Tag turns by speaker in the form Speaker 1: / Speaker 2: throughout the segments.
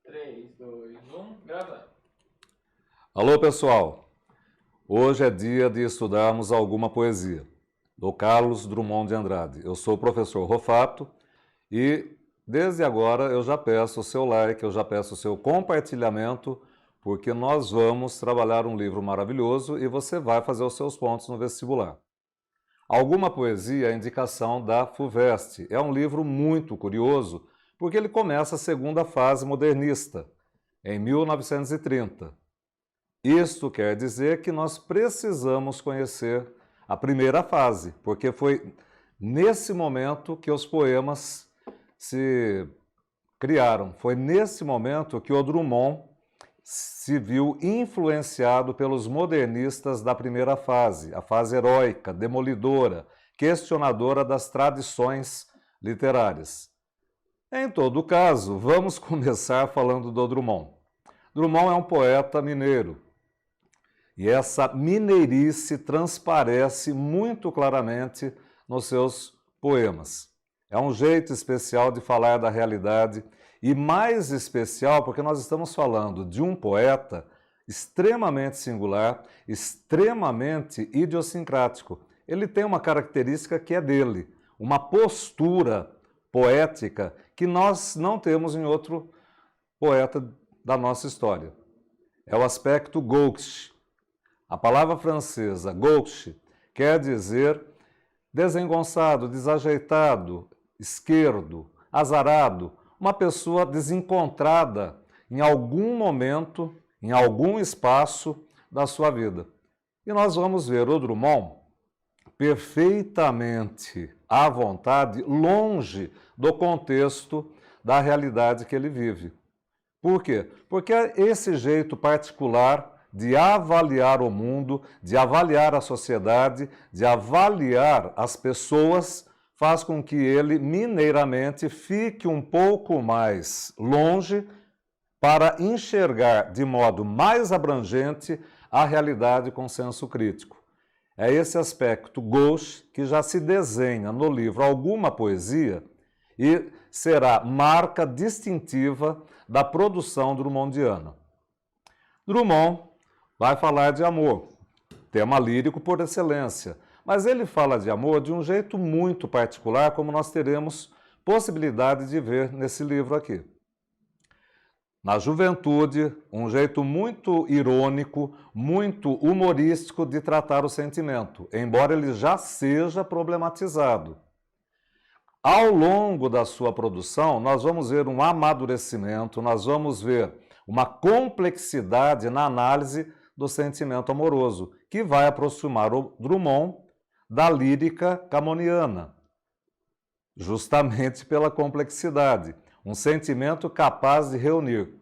Speaker 1: 3, 2, 1, gravando.
Speaker 2: Alô, pessoal! Hoje é dia de estudarmos alguma poesia, do Carlos Drummond de Andrade. Eu sou o professor Rofato e, desde agora, eu já peço o seu like, eu já peço o seu compartilhamento, porque nós vamos trabalhar um livro maravilhoso e você vai fazer os seus pontos no vestibular. Alguma poesia é indicação da FUVEST. É um livro muito curioso, porque ele começa a segunda fase modernista, em 1930. Isto quer dizer que nós precisamos conhecer a primeira fase, porque foi nesse momento que os poemas se criaram. Foi nesse momento que o Drummond se viu influenciado pelos modernistas da primeira fase, a fase heróica, demolidora, questionadora das tradições literárias. Em todo caso, vamos começar falando do Drummond. Drummond é um poeta mineiro, e essa mineirice transparece muito claramente nos seus poemas. É um jeito especial de falar da realidade e mais especial porque nós estamos falando de um poeta extremamente singular, extremamente idiosincrático. Ele tem uma característica que é dele, uma postura poética que nós não temos em outro poeta da nossa história. É o aspecto gauche. A palavra francesa gauche quer dizer desengonçado, desajeitado, esquerdo, azarado, uma pessoa desencontrada em algum momento, em algum espaço da sua vida. E nós vamos ver o Drummond perfeitamente à vontade, longe do contexto da realidade que ele vive. Por quê? Porque esse jeito particular de avaliar o mundo, de avaliar a sociedade, de avaliar as pessoas, faz com que ele mineiramente fique um pouco mais longe para enxergar de modo mais abrangente a realidade com senso crítico. É esse aspecto gauche que já se desenha no livro Alguma Poesia e será marca distintiva da produção drummondiana. Drummond vai falar de amor, tema lírico por excelência, mas ele fala de amor de um jeito muito particular, como nós teremos possibilidade de ver nesse livro aqui. Na juventude, um jeito muito irônico, muito humorístico de tratar o sentimento, embora ele já seja problematizado. Ao longo da sua produção, nós vamos ver um amadurecimento, nós vamos ver uma complexidade na análise do sentimento amoroso, que vai aproximar o Drummond da lírica camoniana, justamente pela complexidade. Um sentimento capaz de reunir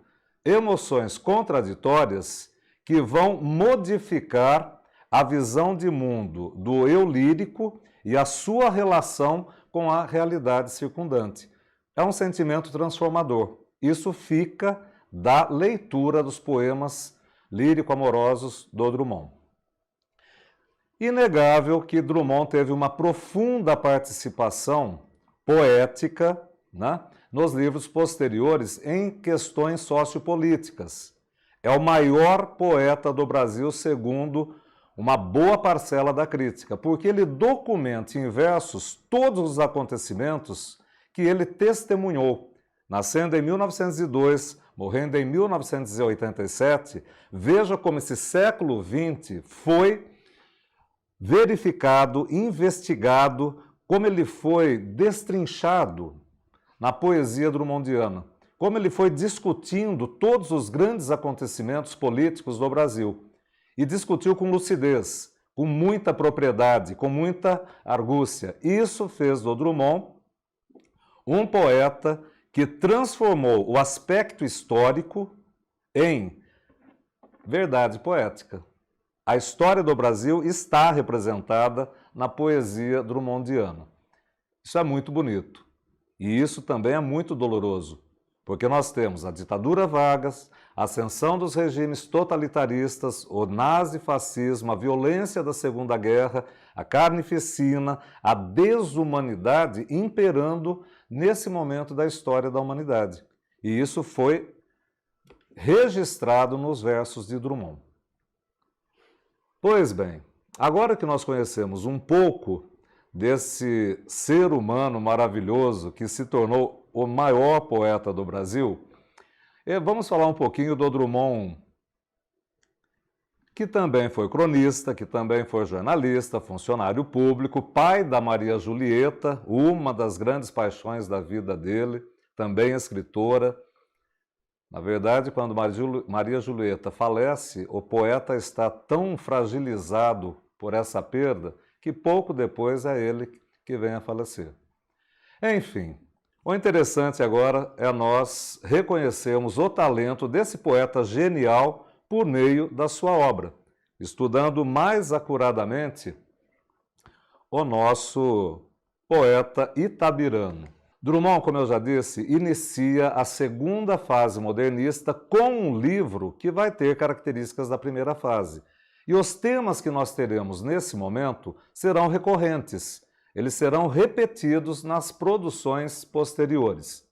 Speaker 2: emoções contraditórias que vão modificar a visão de mundo do eu lírico e a sua relação com a realidade circundante. É um sentimento transformador. Isso fica da leitura dos poemas lírico-amorosos do Drummond. Inegável que Drummond teve uma profunda participação poética, né, nos livros posteriores em questões sociopolíticas. É o maior poeta do Brasil, segundo uma boa parcela da crítica, porque ele documenta em versos todos os acontecimentos que ele testemunhou. Nascendo em 1902, morrendo em 1987, veja como esse século XX foi verificado, investigado, como ele foi destrinchado na poesia drummondiana, como ele foi discutindo todos os grandes acontecimentos políticos do Brasil. E discutiu com lucidez, com muita propriedade, com muita argúcia. Isso fez do Drummond um poeta que transformou o aspecto histórico em verdade poética. A história do Brasil está representada na poesia drummondiana. Isso é muito bonito. E isso também é muito doloroso, porque nós temos a ditadura Vargas, a ascensão dos regimes totalitaristas, o nazifascismo, a violência da Segunda Guerra, a carnificina, a desumanidade imperando nesse momento da história da humanidade. E isso foi registrado nos versos de Drummond. Pois bem, agora que nós conhecemos um pouco desse ser humano maravilhoso que se tornou o maior poeta do Brasil, vamos falar um pouquinho do Drummond, que também foi cronista, que também foi jornalista, funcionário público, pai da Maria Julieta, uma das grandes paixões da vida dele, também escritora. Na verdade, quando Maria Julieta falece, o poeta está tão fragilizado por essa perda que pouco depois é ele que vem a falecer. Enfim, o interessante agora é nós reconhecermos o talento desse poeta genial por meio da sua obra, estudando mais acuradamente o nosso poeta itabirano. Drummond, como eu já disse, inicia a segunda fase modernista com um livro que vai ter características da primeira fase. E os temas que nós teremos nesse momento serão recorrentes, eles serão repetidos nas produções posteriores.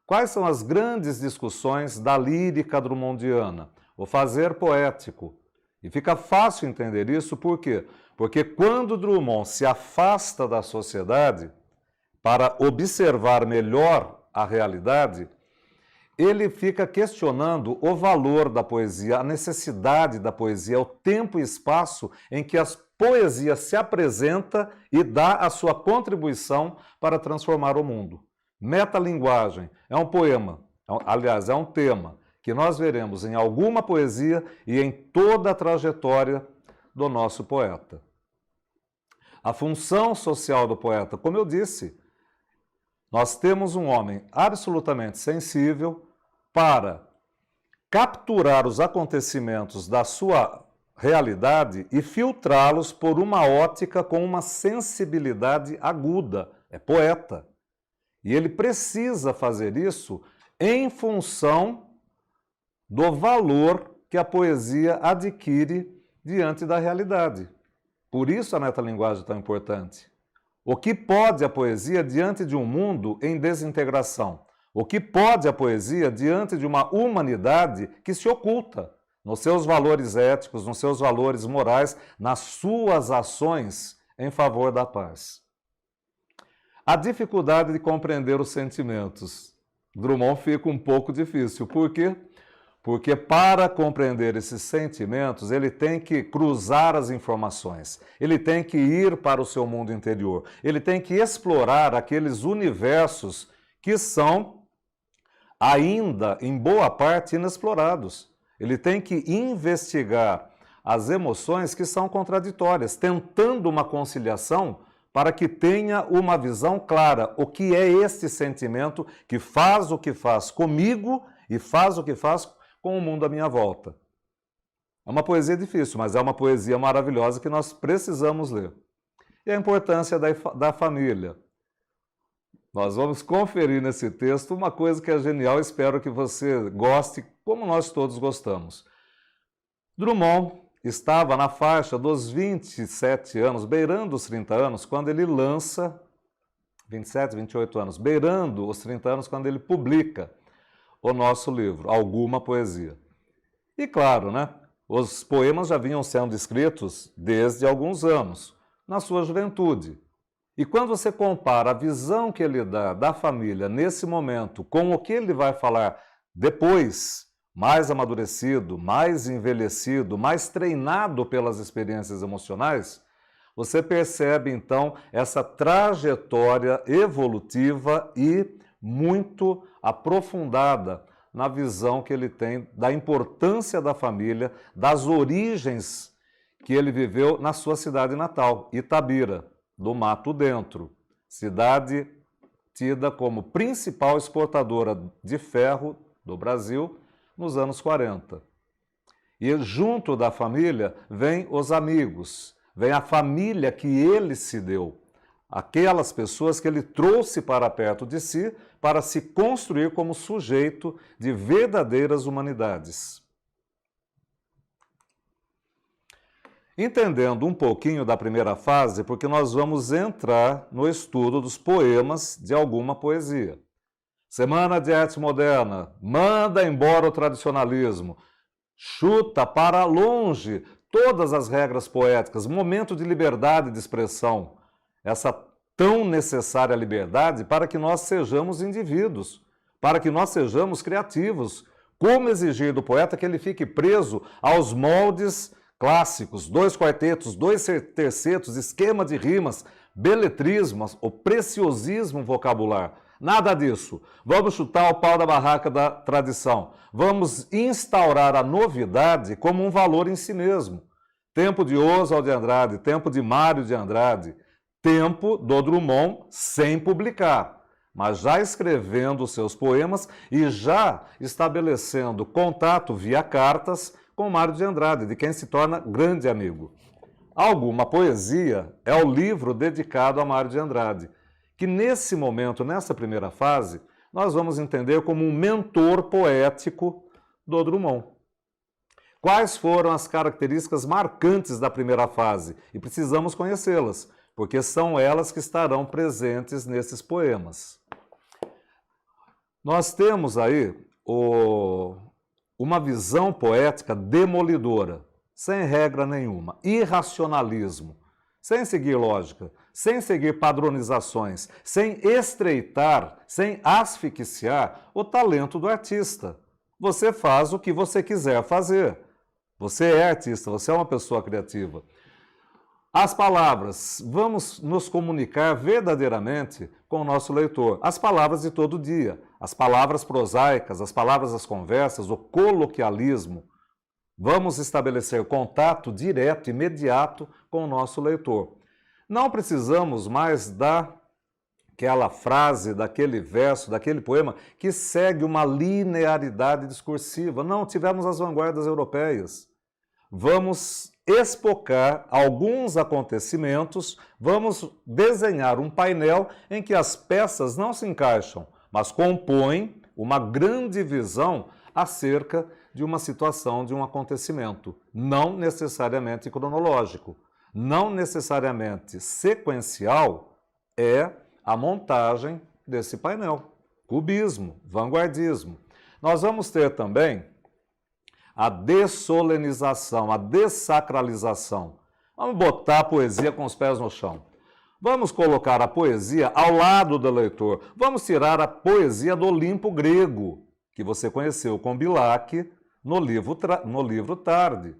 Speaker 2: Quais são as grandes discussões da lírica drummondiana? O fazer poético. E fica fácil entender isso, por quê? Porque quando Drummond se afasta da sociedade para observar melhor a realidade, ele fica questionando o valor da poesia, a necessidade da poesia, o tempo e espaço em que a poesia se apresenta e dá a sua contribuição para transformar o mundo. Metalinguagem é um poema, aliás, é um tema que nós veremos em alguma poesia e em toda a trajetória do nosso poeta. A função social do poeta, como eu disse, nós temos um homem absolutamente sensível para capturar os acontecimentos da sua realidade e filtrá-los por uma ótica com uma sensibilidade aguda. É poeta. E ele precisa fazer isso em função do valor que a poesia adquire diante da realidade. Por isso a metalinguagem é tão importante. O que pode a poesia diante de um mundo em desintegração? O que pode a poesia diante de uma humanidade que se oculta nos seus valores éticos, nos seus valores morais, nas suas ações em favor da paz? A dificuldade de compreender os sentimentos. Drummond fica um pouco difícil. Por quê? Porque para compreender esses sentimentos, ele tem que cruzar as informações, ele tem que ir para o seu mundo interior, ele tem que explorar aqueles universos que são ainda, em boa parte, inexplorados. Ele tem que investigar as emoções que são contraditórias, tentando uma conciliação para que tenha uma visão clara. O que é este sentimento que faz o que faz comigo e faz o que faz com o mundo à minha volta? É uma poesia difícil, mas é uma poesia maravilhosa que nós precisamos ler. E a importância da família. Nós vamos conferir nesse texto uma coisa que é genial, espero que você goste, como nós todos gostamos. Drummond estava na faixa dos 27 anos, beirando os 30 anos, quando ele lança, 27, 28 anos, beirando os 30 anos, quando ele publica o nosso livro, Alguma Poesia. E claro, né, os poemas já vinham sendo escritos desde alguns anos, na sua juventude. E quando você compara a visão que ele dá da família nesse momento com o que ele vai falar depois, mais amadurecido, mais envelhecido, mais treinado pelas experiências emocionais, você percebe então essa trajetória evolutiva e muito aprofundada na visão que ele tem da importância da família, das origens que ele viveu na sua cidade natal, Itabira, do Mato Dentro, cidade tida como principal exportadora de ferro do Brasil nos anos 40. E junto da família vem os amigos, vem a família que ele se deu, aquelas pessoas que ele trouxe para perto de si para se construir como sujeito de verdadeiras humanidades. Entendendo um pouquinho da primeira fase, porque nós vamos entrar no estudo dos poemas de Alguma Poesia. Semana de Arte Moderna, manda embora o tradicionalismo, chuta para longe todas as regras poéticas, momento de liberdade de expressão, essa tão necessária liberdade para que nós sejamos indivíduos, para que nós sejamos criativos. Como exigir do poeta que ele fique preso aos moldes clássicos, 2 quartetos, 2 tercetos, esquema de rimas, beletrismo, o preciosismo vocabular. Nada disso. Vamos chutar o pau da barraca da tradição. Vamos instaurar a novidade como um valor em si mesmo. Tempo de Oswald de Andrade, tempo de Mário de Andrade, tempo do Drummond sem publicar, mas já escrevendo seus poemas e já estabelecendo contato via cartas com Mário de Andrade, de quem se torna grande amigo. Alguma Poesia é o livro dedicado a Mário de Andrade, que nesse momento, nessa primeira fase, nós vamos entender como um mentor poético do Drummond. Quais foram as características marcantes da primeira fase? E precisamos conhecê-las, porque são elas que estarão presentes nesses poemas. Nós temos aí uma visão poética demolidora, sem regra nenhuma, irracionalismo, sem seguir lógica, sem seguir padronizações, sem estreitar, sem asfixiar o talento do artista. Você faz o que você quiser fazer. Você é artista, você é uma pessoa criativa. As palavras, vamos nos comunicar verdadeiramente com o nosso leitor. As palavras de todo dia, as palavras prosaicas, as palavras das conversas, o coloquialismo. Vamos estabelecer contato direto, imediato com o nosso leitor. Não precisamos mais daquela frase, daquele verso, daquele poema que segue uma linearidade discursiva. Não, tivemos as vanguardas europeias. Vamos espocar alguns acontecimentos, vamos desenhar um painel em que as peças não se encaixam, mas compõem uma grande visão acerca de uma situação, de um acontecimento, não necessariamente cronológico, não necessariamente sequencial, é a montagem desse painel. Cubismo, vanguardismo. Nós vamos ter também a dessolenização, a dessacralização. Vamos botar a poesia com os pés no chão. Vamos colocar a poesia ao lado do leitor. Vamos tirar a poesia do Olimpo grego, que você conheceu com Bilac no livro Tarde.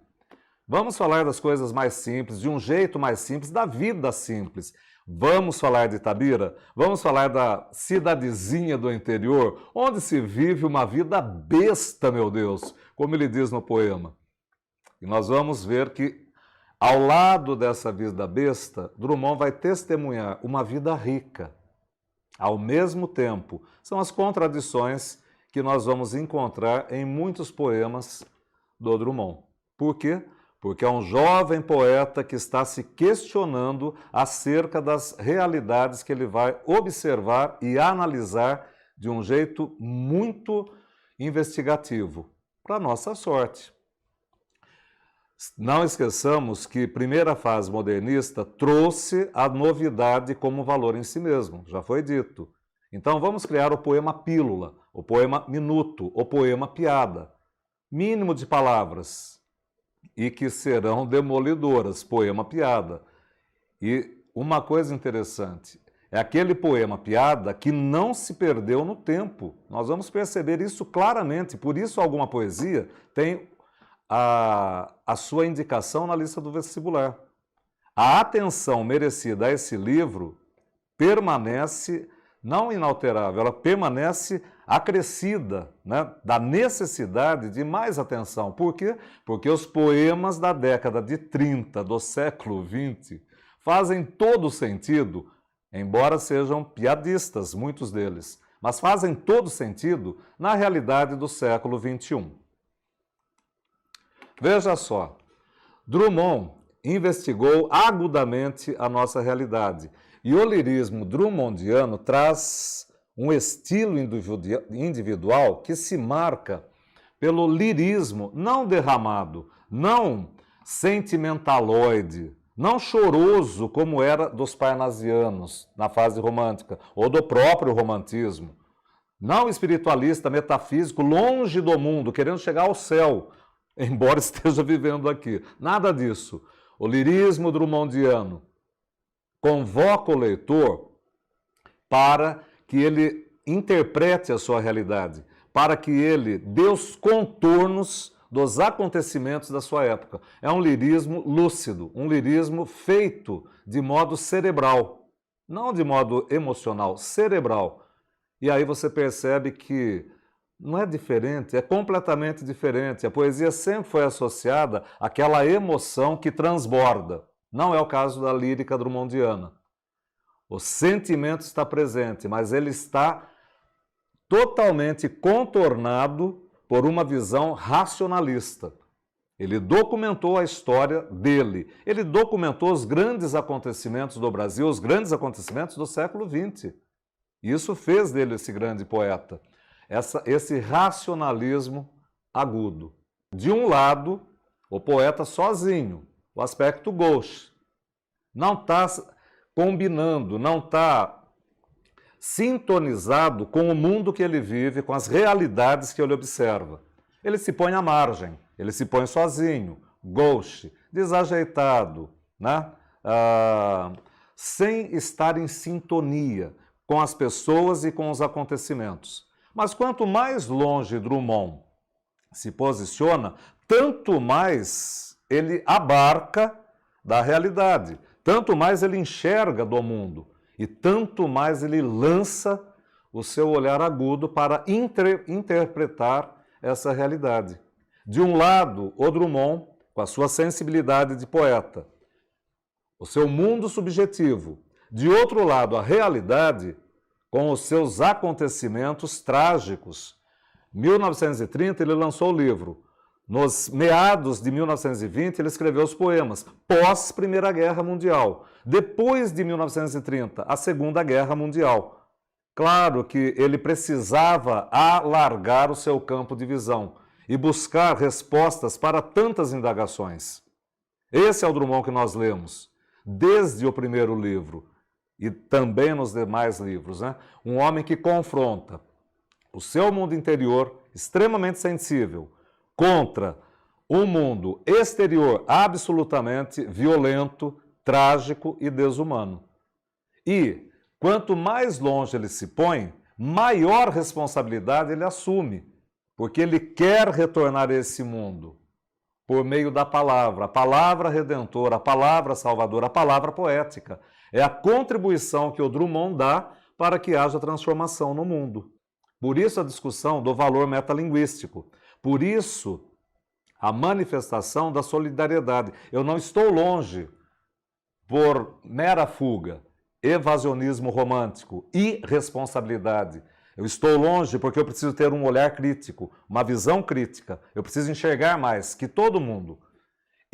Speaker 2: Vamos falar das coisas mais simples, de um jeito mais simples, da vida simples. Vamos falar de Itabira? Vamos falar da cidadezinha do interior, onde se vive uma vida besta, meu Deus, como ele diz no poema. E nós vamos ver que, ao lado dessa vida besta, Drummond vai testemunhar uma vida rica. Ao mesmo tempo, são as contradições que nós vamos encontrar em muitos poemas do Drummond. Por quê? Porque é um jovem poeta que está se questionando acerca das realidades que ele vai observar e analisar de um jeito muito investigativo, para nossa sorte. Não esqueçamos que a primeira fase modernista trouxe a novidade como valor em si mesmo, já foi dito. Então vamos criar o poema pílula, o poema minuto, o poema piada. Mínimo de palavras, e que serão demolidoras, poema piada. E uma coisa interessante, é aquele poema piada que não se perdeu no tempo. Nós vamos perceber isso claramente, por isso alguma poesia tem a sua indicação na lista do vestibular. A atenção merecida a esse livro permanece não inalterável, ela permanece acrescida, né, da necessidade de mais atenção. Por quê? Porque os poemas da década de 30 do século XX fazem todo sentido, embora sejam piadistas, muitos deles, mas fazem todo sentido na realidade do século XXI. Veja só, Drummond investigou agudamente a nossa realidade. E o lirismo drummondiano traz um estilo individual que se marca pelo lirismo não derramado, não sentimentaloide, não choroso como era dos parnasianos na fase romântica, ou do próprio romantismo. não espiritualista, metafísico, longe do mundo, querendo chegar ao céu, embora esteja vivendo aqui. Nada disso. O lirismo drummondiano convoca o leitor para que ele interprete a sua realidade, para que ele dê os contornos dos acontecimentos da sua época. É um lirismo lúcido, um lirismo feito de modo cerebral, não de modo emocional, cerebral. E aí você percebe que não é diferente, é completamente diferente. A poesia sempre foi associada àquela emoção que transborda. Não é o caso da lírica drummondiana. O sentimento está presente, mas ele está totalmente contornado por uma visão racionalista. Ele documentou a história dele. Ele documentou os grandes acontecimentos do Brasil, os grandes acontecimentos do século XX. Isso fez dele esse grande poeta. Esse racionalismo agudo. De um lado, o poeta sozinho, o aspecto gauche. Não está combinando, não está sintonizado com o mundo que ele vive, com as realidades que ele observa. Ele se põe à margem, ele se põe sozinho, gauche, desajeitado, né? Sem estar em sintonia com as pessoas e com os acontecimentos. Mas quanto mais longe Drummond se posiciona, tanto mais ele abarca da realidade, tanto mais ele enxerga do mundo e tanto mais ele lança o seu olhar agudo para interpretar essa realidade. De um lado, o Drummond, com a sua sensibilidade de poeta, o seu mundo subjetivo. De outro lado, a realidade, com os seus acontecimentos trágicos. Em 1930, ele lançou o livro. Nos meados de 1920, ele escreveu os poemas, pós-Primeira Guerra Mundial. Depois de 1930, a Segunda Guerra Mundial. Claro que ele precisava alargar o seu campo de visão e buscar respostas para tantas indagações. Esse é o Drummond que nós lemos, desde o primeiro livro e também nos demais livros, né? Um homem que confronta o seu mundo interior, extremamente sensível, contra um mundo exterior absolutamente violento, trágico e desumano. E quanto mais longe ele se põe, maior responsabilidade ele assume, porque ele quer retornar a esse mundo por meio da palavra, a palavra redentora, a palavra salvadora, a palavra poética. É a contribuição que o Drummond dá para que haja transformação no mundo. Por isso a discussão do valor metalinguístico. Por isso a manifestação da solidariedade. Eu não estou longe por mera fuga, evasionismo romântico, irresponsabilidade. Eu estou longe porque eu preciso ter um olhar crítico, uma visão crítica. Eu preciso enxergar mais que todo mundo.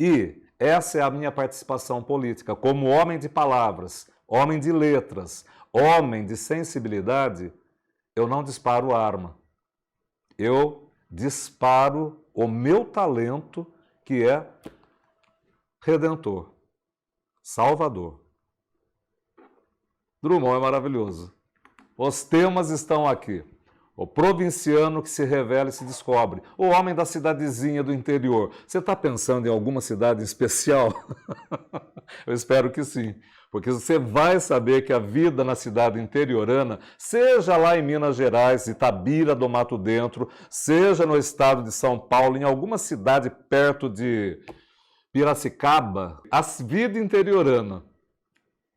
Speaker 2: E essa é a minha participação política. Como homem de palavras, homem de letras, homem de sensibilidade, eu não disparo arma. Eu disparo o meu talento, que é redentor, salvador. Drummond é maravilhoso. Os temas estão aqui. O provinciano que se revela e se descobre. O homem da cidadezinha do interior. Você está pensando em alguma cidade especial? Eu espero que sim. Porque você vai saber que a vida na cidade interiorana, seja lá em Minas Gerais, Itabira do Mato Dentro, seja no estado de São Paulo, em alguma cidade perto de Piracicaba, a vida interiorana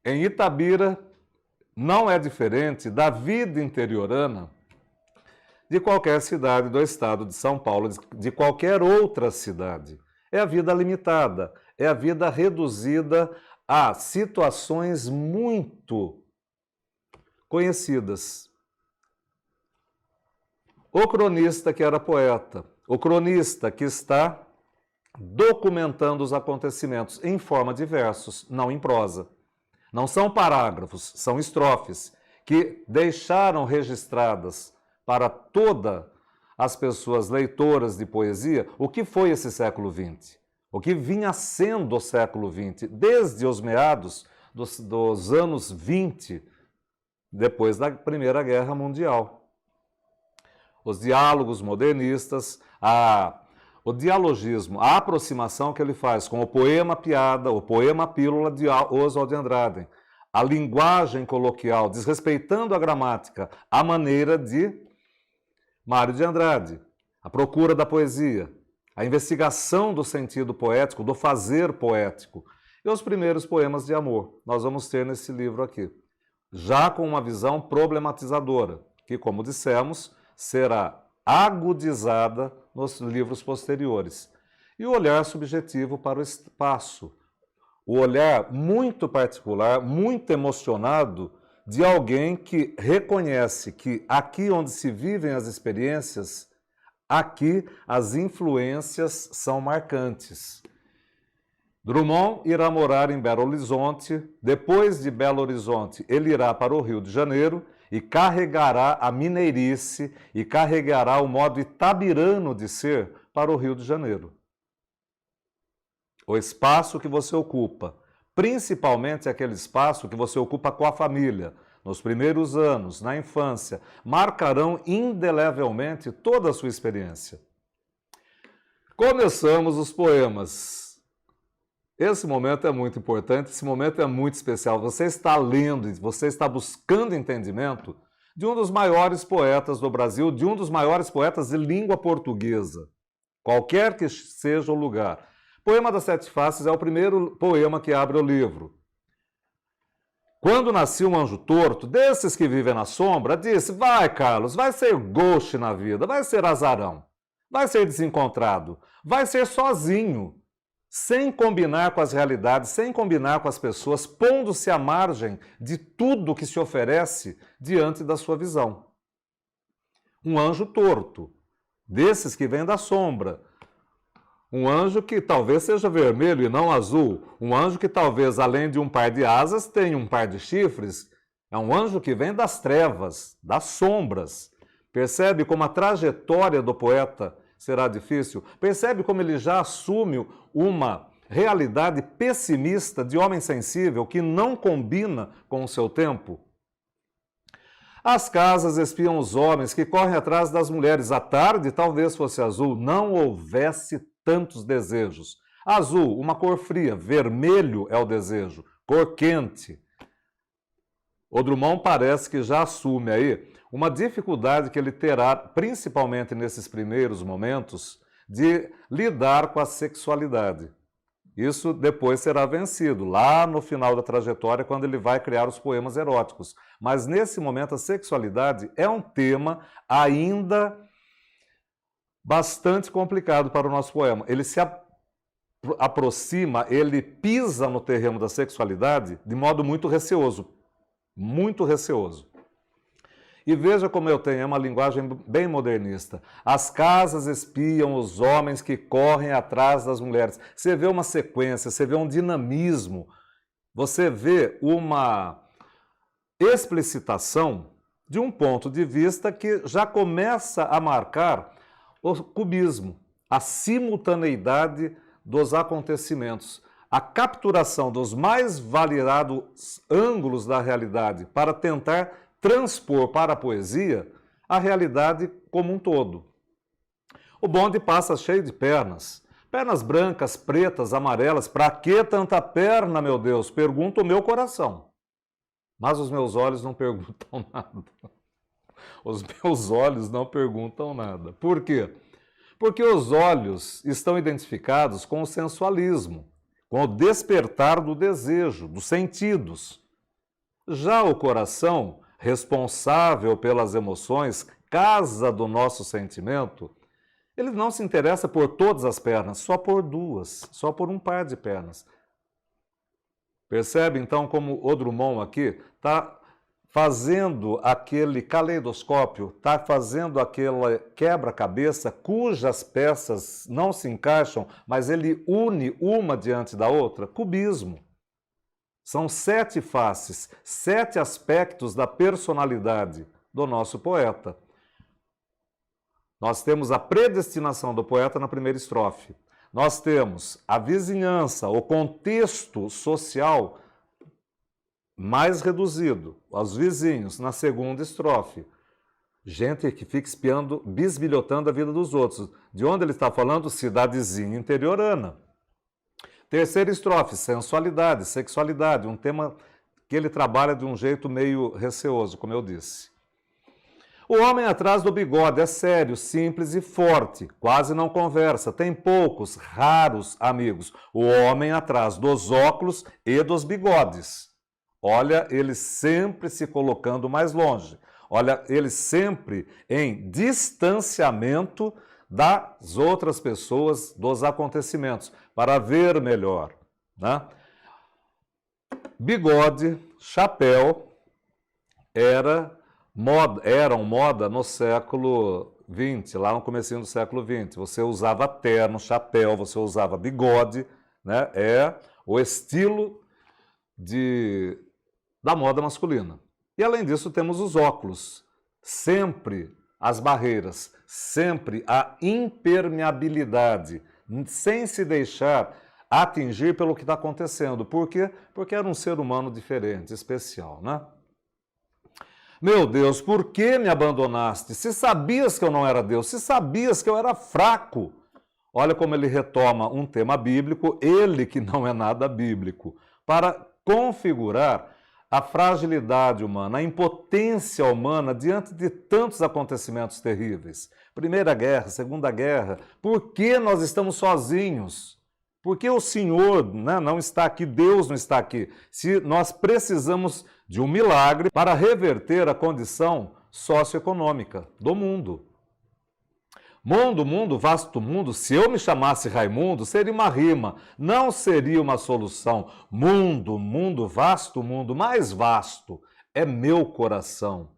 Speaker 2: em Itabira não é diferente da vida interiorana de qualquer cidade do estado de São Paulo, de qualquer outra cidade. É a vida limitada, é a vida reduzida a situações muito conhecidas. O cronista que era poeta, o cronista que está documentando os acontecimentos em forma de versos, não em prosa. Não são parágrafos, são estrofes que deixaram registradas para todas as pessoas leitoras de poesia o que foi esse século XX, o que vinha sendo o século XX, desde os meados dos anos 20, depois da Primeira Guerra Mundial. os diálogos modernistas, o dialogismo, a aproximação que ele faz com o poema piada, o poema pílula de Oswald de Andrade, a linguagem coloquial, desrespeitando a gramática, a maneira de Mário de Andrade, a procura da poesia, a investigação do sentido poético, do fazer poético, e os primeiros poemas de amor. Nós vamos ter nesse livro aqui, já com uma visão problematizadora, que, como dissemos, será agudizada nos livros posteriores. E o olhar subjetivo para o espaço, o olhar muito particular, muito emocionado de alguém que reconhece que aqui onde se vivem as experiências, aqui as influências são marcantes. Drummond irá morar em Belo Horizonte, depois de Belo Horizonte ele irá para o Rio de Janeiro e carregará a mineirice e carregará o modo itabirano de ser para o Rio de Janeiro. O espaço que você ocupa, principalmente aquele espaço que você ocupa com a família, nos primeiros anos, na infância, marcarão indelevelmente toda a sua experiência. Começamos os poemas. Esse momento é muito importante, esse momento é muito especial. Você está lendo, você está buscando entendimento de um dos maiores poetas do Brasil, de um dos maiores poetas de língua portuguesa, qualquer que seja o lugar. Poema das Sete Faces é o primeiro poema que abre o livro. Quando nascia um anjo torto, desses que vivem na sombra, disse: vai, Carlos, vai ser gauche na vida, vai ser azarão, vai ser desencontrado, vai ser sozinho, sem combinar com as realidades, sem combinar com as pessoas, pondo-se à margem de tudo que se oferece diante da sua visão. Um anjo torto, desses que vêm da sombra. Um anjo que talvez seja vermelho e não azul. Um anjo que talvez, além de um par de asas, tenha um par de chifres. É um anjo que vem das trevas, das sombras. Percebe como a trajetória do poeta será difícil? Percebe como ele já assume uma realidade pessimista de homem sensível que não combina com o seu tempo? As casas espiam os homens que correm atrás das mulheres. A tarde talvez fosse azul, não houvesse tantos desejos. Azul, uma cor fria. Vermelho é o desejo, cor quente. O Drummond parece que já assume aí uma dificuldade que ele terá, principalmente nesses primeiros momentos, de lidar com a sexualidade. Isso depois será vencido, lá no final da trajetória, quando ele vai criar os poemas eróticos. Mas nesse momento a sexualidade é um tema ainda bastante complicado para o nosso poema. Ele se aproxima, ele pisa no terreno da sexualidade de modo muito receoso. Muito receoso. E veja como eu tenho, é uma linguagem bem modernista. As casas espiam os homens que correm atrás das mulheres. Você vê uma sequência, você vê um dinamismo, você vê uma explicitação de um ponto de vista que já começa a marcar o cubismo, a simultaneidade dos acontecimentos, a capturação dos mais variados ângulos da realidade para tentar transpor para a poesia a realidade como um todo. O bonde passa cheio de pernas. Pernas brancas, pretas, amarelas. Para que tanta perna, meu Deus? Pergunta o meu coração. Mas os meus olhos não perguntam nada. Os meus olhos não perguntam nada. Por quê? Porque os olhos estão identificados com o sensualismo, com o despertar do desejo, dos sentidos. Já o coração, responsável pelas emoções, casa do nosso sentimento, ele não se interessa por todas as pernas, só por duas, só por um par de pernas. Percebe então como o Drummond aqui está fazendo aquele caleidoscópio, está fazendo aquele quebra-cabeça cujas peças não se encaixam, mas ele une uma diante da outra? Cubismo. São 7 faces, 7 aspectos da personalidade do nosso poeta. Nós temos a predestinação do poeta na primeira estrofe. Nós temos a vizinhança, o contexto social mais reduzido, os vizinhos, na segunda estrofe. Gente que fica espiando, bisbilhotando a vida dos outros. De onde ele está falando? Cidadezinha interiorana. Terceira estrofe, sensualidade, sexualidade, um tema que ele trabalha de um jeito meio receoso, como eu disse. O homem atrás do bigode é sério, simples e forte, quase não conversa, tem poucos, raros amigos. O homem atrás dos óculos e dos bigodes. Olha, ele sempre se colocando mais longe. Olha, ele sempre em distanciamento das outras pessoas, dos acontecimentos, para ver melhor, né? Bigode, chapéu, eram moda no século XX, lá no comecinho do século XX. Você usava terno, chapéu, você usava bigode, né? É o estilo da moda masculina. E além disso temos os óculos, sempre as barreiras, sempre a impermeabilidade, sem se deixar atingir pelo que está acontecendo. Por quê? Porque era um ser humano diferente, especial, né? Meu Deus, por que me abandonaste? Se sabias que eu não era Deus, se sabias que eu era fraco. Olha como ele retoma um tema bíblico, ele que não é nada bíblico, para configurar a fragilidade humana, a impotência humana diante de tantos acontecimentos terríveis. Primeira Guerra, Segunda Guerra, por que nós estamos sozinhos? Por que o Senhor, né, não está aqui, Deus não está aqui? Se nós precisamos de um milagre para reverter a condição socioeconômica do mundo. Mundo, vasto mundo, se eu me chamasse Raimundo, seria uma rima, não seria uma solução. Mundo, vasto mundo, mais vasto é meu coração.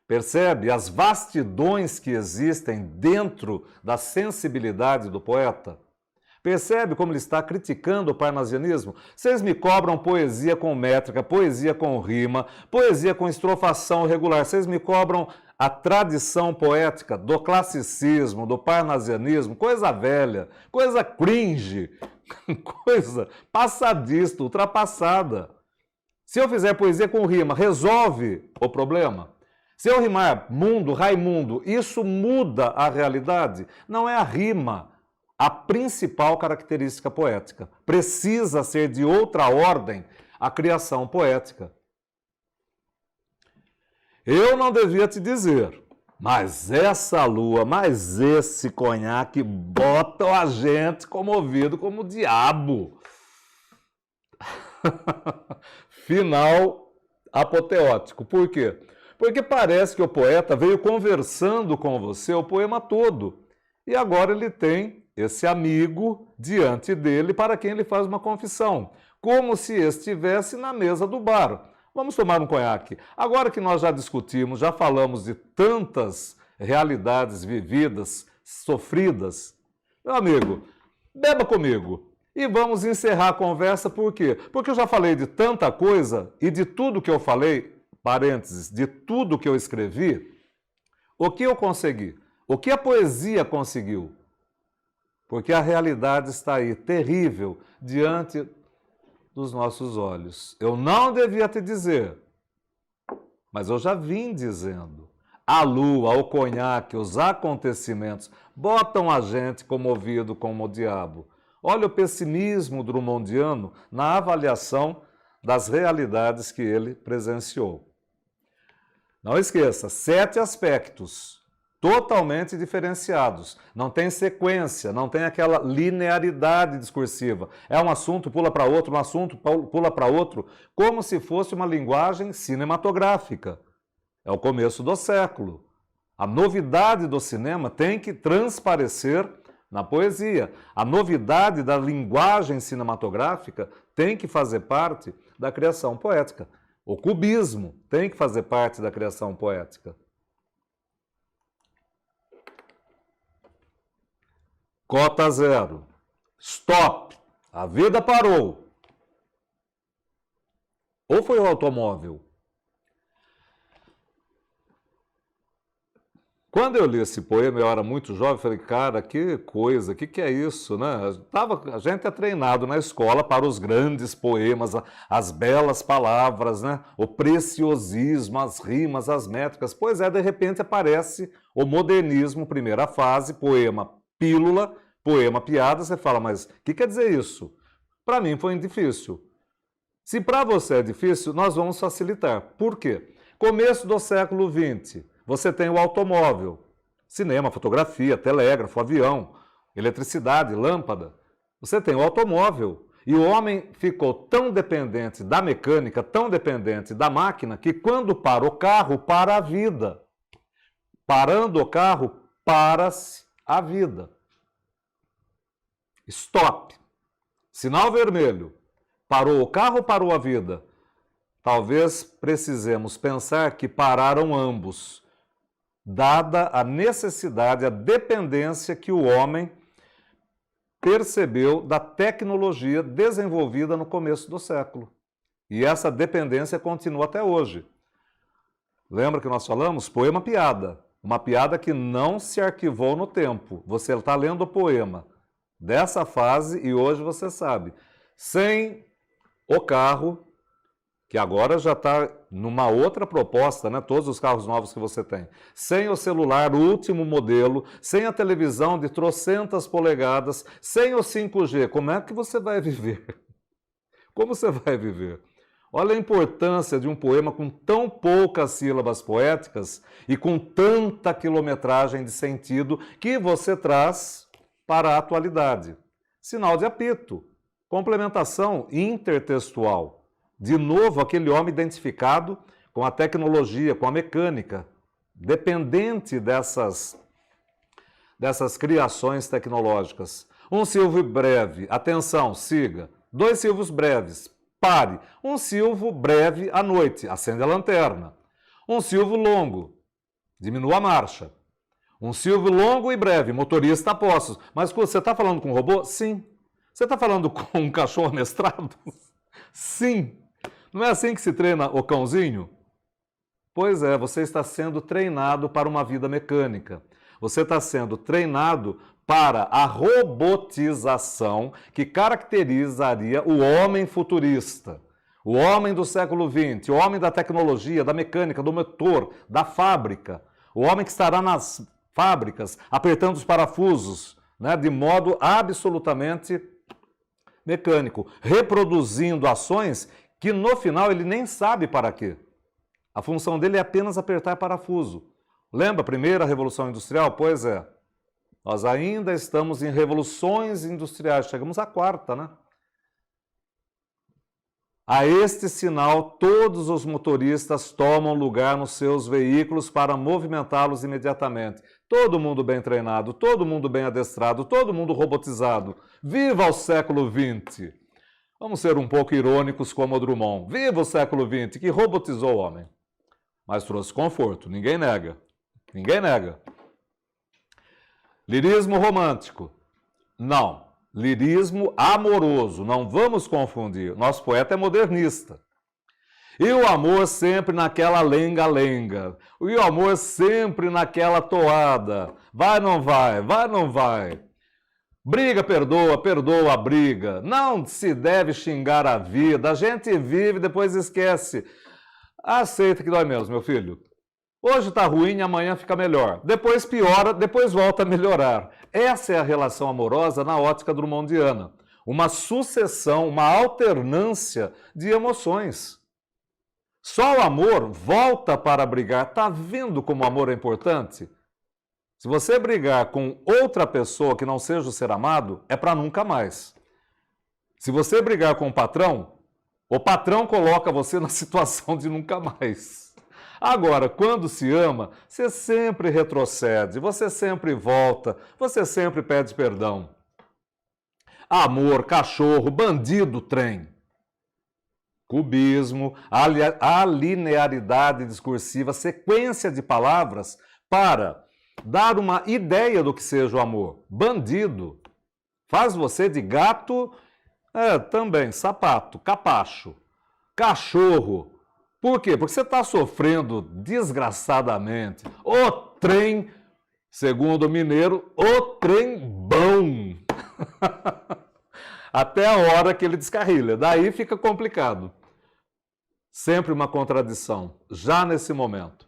Speaker 2: Percebe as vastidões que existem dentro da sensibilidade do poeta? Percebe como ele está criticando o parnasianismo? Vocês me cobram poesia com métrica, poesia com rima, poesia com estrofação regular. Vocês me cobram a tradição poética do classicismo, do parnasianismo, coisa velha, coisa cringe, coisa passadista, ultrapassada. Se eu fizer poesia com rima, resolve o problema? Se eu rimar mundo, Raimundo, isso muda a realidade? Não é a rima a principal característica poética. Precisa ser de outra ordem a criação poética. Eu não devia te dizer, mas essa lua, mas esse conhaque botam a gente comovido como o diabo. Final apoteótico. Por quê? Porque parece que o poeta veio conversando com você o poema todo. E agora ele tem esse amigo diante dele para quem ele faz uma confissão, como se estivesse na mesa do bar. Vamos tomar um conhaque. Agora que nós já discutimos, já falamos de tantas realidades vividas, sofridas, meu amigo, beba comigo e vamos encerrar a conversa. Por quê? Porque eu já falei de tanta coisa e de tudo que eu falei, parênteses, de tudo que eu escrevi, o que eu consegui? O que a poesia conseguiu? Porque a realidade está aí, terrível, diante dos nossos olhos. Eu não devia te dizer, mas eu já vim dizendo. A lua, o conhaque, os acontecimentos botam a gente comovido como o diabo. Olha o pessimismo drummondiano na avaliação das realidades que ele presenciou. Não esqueça, 7 aspectos totalmente diferenciados. Não tem sequência, não tem aquela linearidade discursiva. É um assunto, pula para outro, um assunto, pula para outro, como se fosse uma linguagem cinematográfica. É o começo do século. A novidade do cinema tem que transparecer na poesia. A novidade da linguagem cinematográfica tem que fazer parte da criação poética. O cubismo tem que fazer parte da criação poética. Cota zero. Stop. A vida parou. Ou foi o automóvel? Quando eu li esse poema, eu era muito jovem, falei, cara, que coisa, que é isso, né? A gente é treinado na escola para os grandes poemas, as belas palavras, né? O preciosismo, as rimas, as métricas. Pois é, de repente aparece o modernismo, primeira fase, poema pílula, poema piada, você fala, mas o que quer dizer isso? Para mim foi difícil. Se para você é difícil, nós vamos facilitar. Por quê? Começo do século XX. Você tem o automóvel, cinema, fotografia, telégrafo, avião, eletricidade, lâmpada. Você tem o automóvel. E o homem ficou tão dependente da mecânica, tão dependente da máquina, que quando para o carro, para a vida. Parando o carro, para-se a vida. Stop. Sinal vermelho. Parou o carro, parou a vida. Talvez precisemos pensar que pararam ambos, dada a necessidade, a dependência que o homem percebeu da tecnologia desenvolvida no começo do século. E essa dependência continua até hoje. Lembra que nós falamos? Poema piada. Uma piada que não se arquivou no tempo. Você está lendo o poema dessa fase e hoje você sabe. Sem o carro, que agora já está numa outra proposta, né? Todos os carros novos que você tem. Sem o celular, o último modelo, sem a televisão de trocentas polegadas, sem o 5G, como é que você vai viver? Como você vai viver? Olha a importância de um poema com tão poucas sílabas poéticas e com tanta quilometragem de sentido que você traz para a atualidade. Sinal de apito, complementação intertextual. De novo, aquele homem identificado com a tecnologia, com a mecânica, dependente dessas criações tecnológicas. Um silvo breve, atenção, siga. 2 silvos breves, pare. Um silvo breve à noite, acende a lanterna. Um silvo longo, diminua a marcha. Um silvo longo e breve, motorista a postos. Mas você está falando com um robô? Sim. Você está falando com um cachorro amestrado? Sim. Não é assim que se treina o cãozinho? Pois é, você está sendo treinado para uma vida mecânica. Você está sendo treinado para a robotização que caracterizaria o homem futurista. O homem do século XX, o homem da tecnologia, da mecânica, do motor, da fábrica. O homem que estará nas fábricas apertando os parafusos, né, de modo absolutamente mecânico, reproduzindo ações que no final ele nem sabe para quê. A função dele é apenas apertar parafuso. Lembra a primeira Revolução Industrial? Pois é. Nós ainda estamos em revoluções industriais. Chegamos à quarta, né? A este sinal, todos os motoristas tomam lugar nos seus veículos para movimentá-los imediatamente. Todo mundo bem treinado, todo mundo bem adestrado, todo mundo robotizado. Viva o século XX! Vamos ser um pouco irônicos como o Drummond. Viva o século XX, que robotizou o homem. Mas trouxe conforto, ninguém nega. Ninguém nega. Lirismo romântico. Não. Lirismo amoroso. Não vamos confundir. Nosso poeta é modernista. E o amor sempre naquela lenga-lenga. E o amor sempre naquela toada. Vai, não vai, vai, não vai. Briga, perdoa, perdoa a briga. Não se deve xingar a vida. A gente vive e depois esquece. Aceita que dói menos, meu filho. Hoje está ruim, amanhã fica melhor. Depois piora, depois volta a melhorar. Essa é a relação amorosa na ótica drummondiana. Uma sucessão, uma alternância de emoções. Só o amor volta para brigar. Está vendo como o amor é importante? Se você brigar com outra pessoa que não seja o ser amado, é para nunca mais. Se você brigar com o patrão coloca você na situação de nunca mais. Agora, quando se ama, você sempre retrocede, você sempre volta, você sempre pede perdão. Amor, cachorro, bandido, trem. Cubismo, a linearidade discursiva, sequência de palavras para dar uma ideia do que seja o amor. Bandido faz você de gato, também, sapato, capacho. Cachorro. Por quê? Porque você está sofrendo desgraçadamente. O trem Segundo o mineiro, o trem bom. Até a hora que ele descarrilha. Daí fica complicado. Sempre uma contradição, já nesse momento.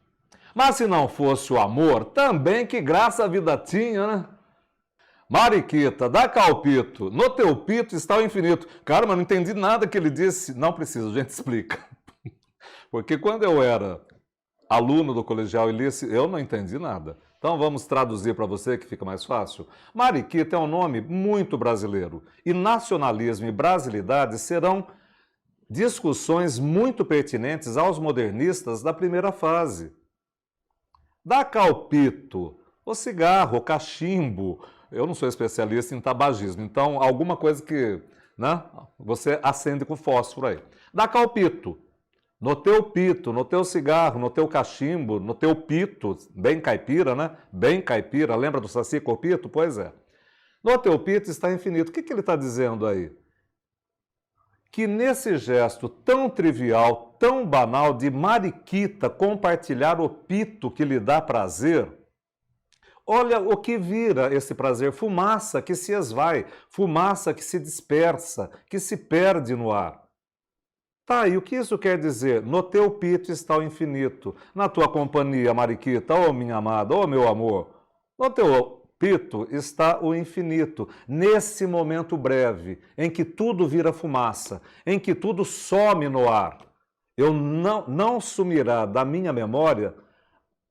Speaker 2: Mas se não fosse o amor, também que graça a vida tinha, né? Mariquita, dá calpito, no teu pito está o infinito. Cara, mas não entendi nada que ele disse. Não precisa, a gente explica. Porque quando eu era aluno do colegial Ilício, eu não entendi nada. Então vamos traduzir para você que fica mais fácil. Mariquita é um nome muito brasileiro. E nacionalismo e brasilidade serão discussões muito pertinentes aos modernistas da primeira fase. Dá calpito, o cigarro, o cachimbo. Eu não sou especialista em tabagismo, então alguma coisa que, né, você acende com fósforo aí. Dá calpito. No teu pito, no teu cigarro, no teu cachimbo, no teu pito, bem caipira, né? Bem caipira, lembra do Saci Copito? Pois é. No teu pito está infinito. O que ele está dizendo aí? Que nesse gesto tão trivial, tão banal de Mariquita compartilhar o pito que lhe dá prazer, olha o que vira esse prazer, fumaça que se esvai, fumaça que se dispersa, que se perde no ar. Tá, e o que isso quer dizer? No teu pito está o infinito, na tua companhia, Mariquita, ô minha amada, ô meu amor, no teu pito está o infinito, nesse momento breve, em que tudo vira fumaça, em que tudo some no ar. Eu não sumirá da minha memória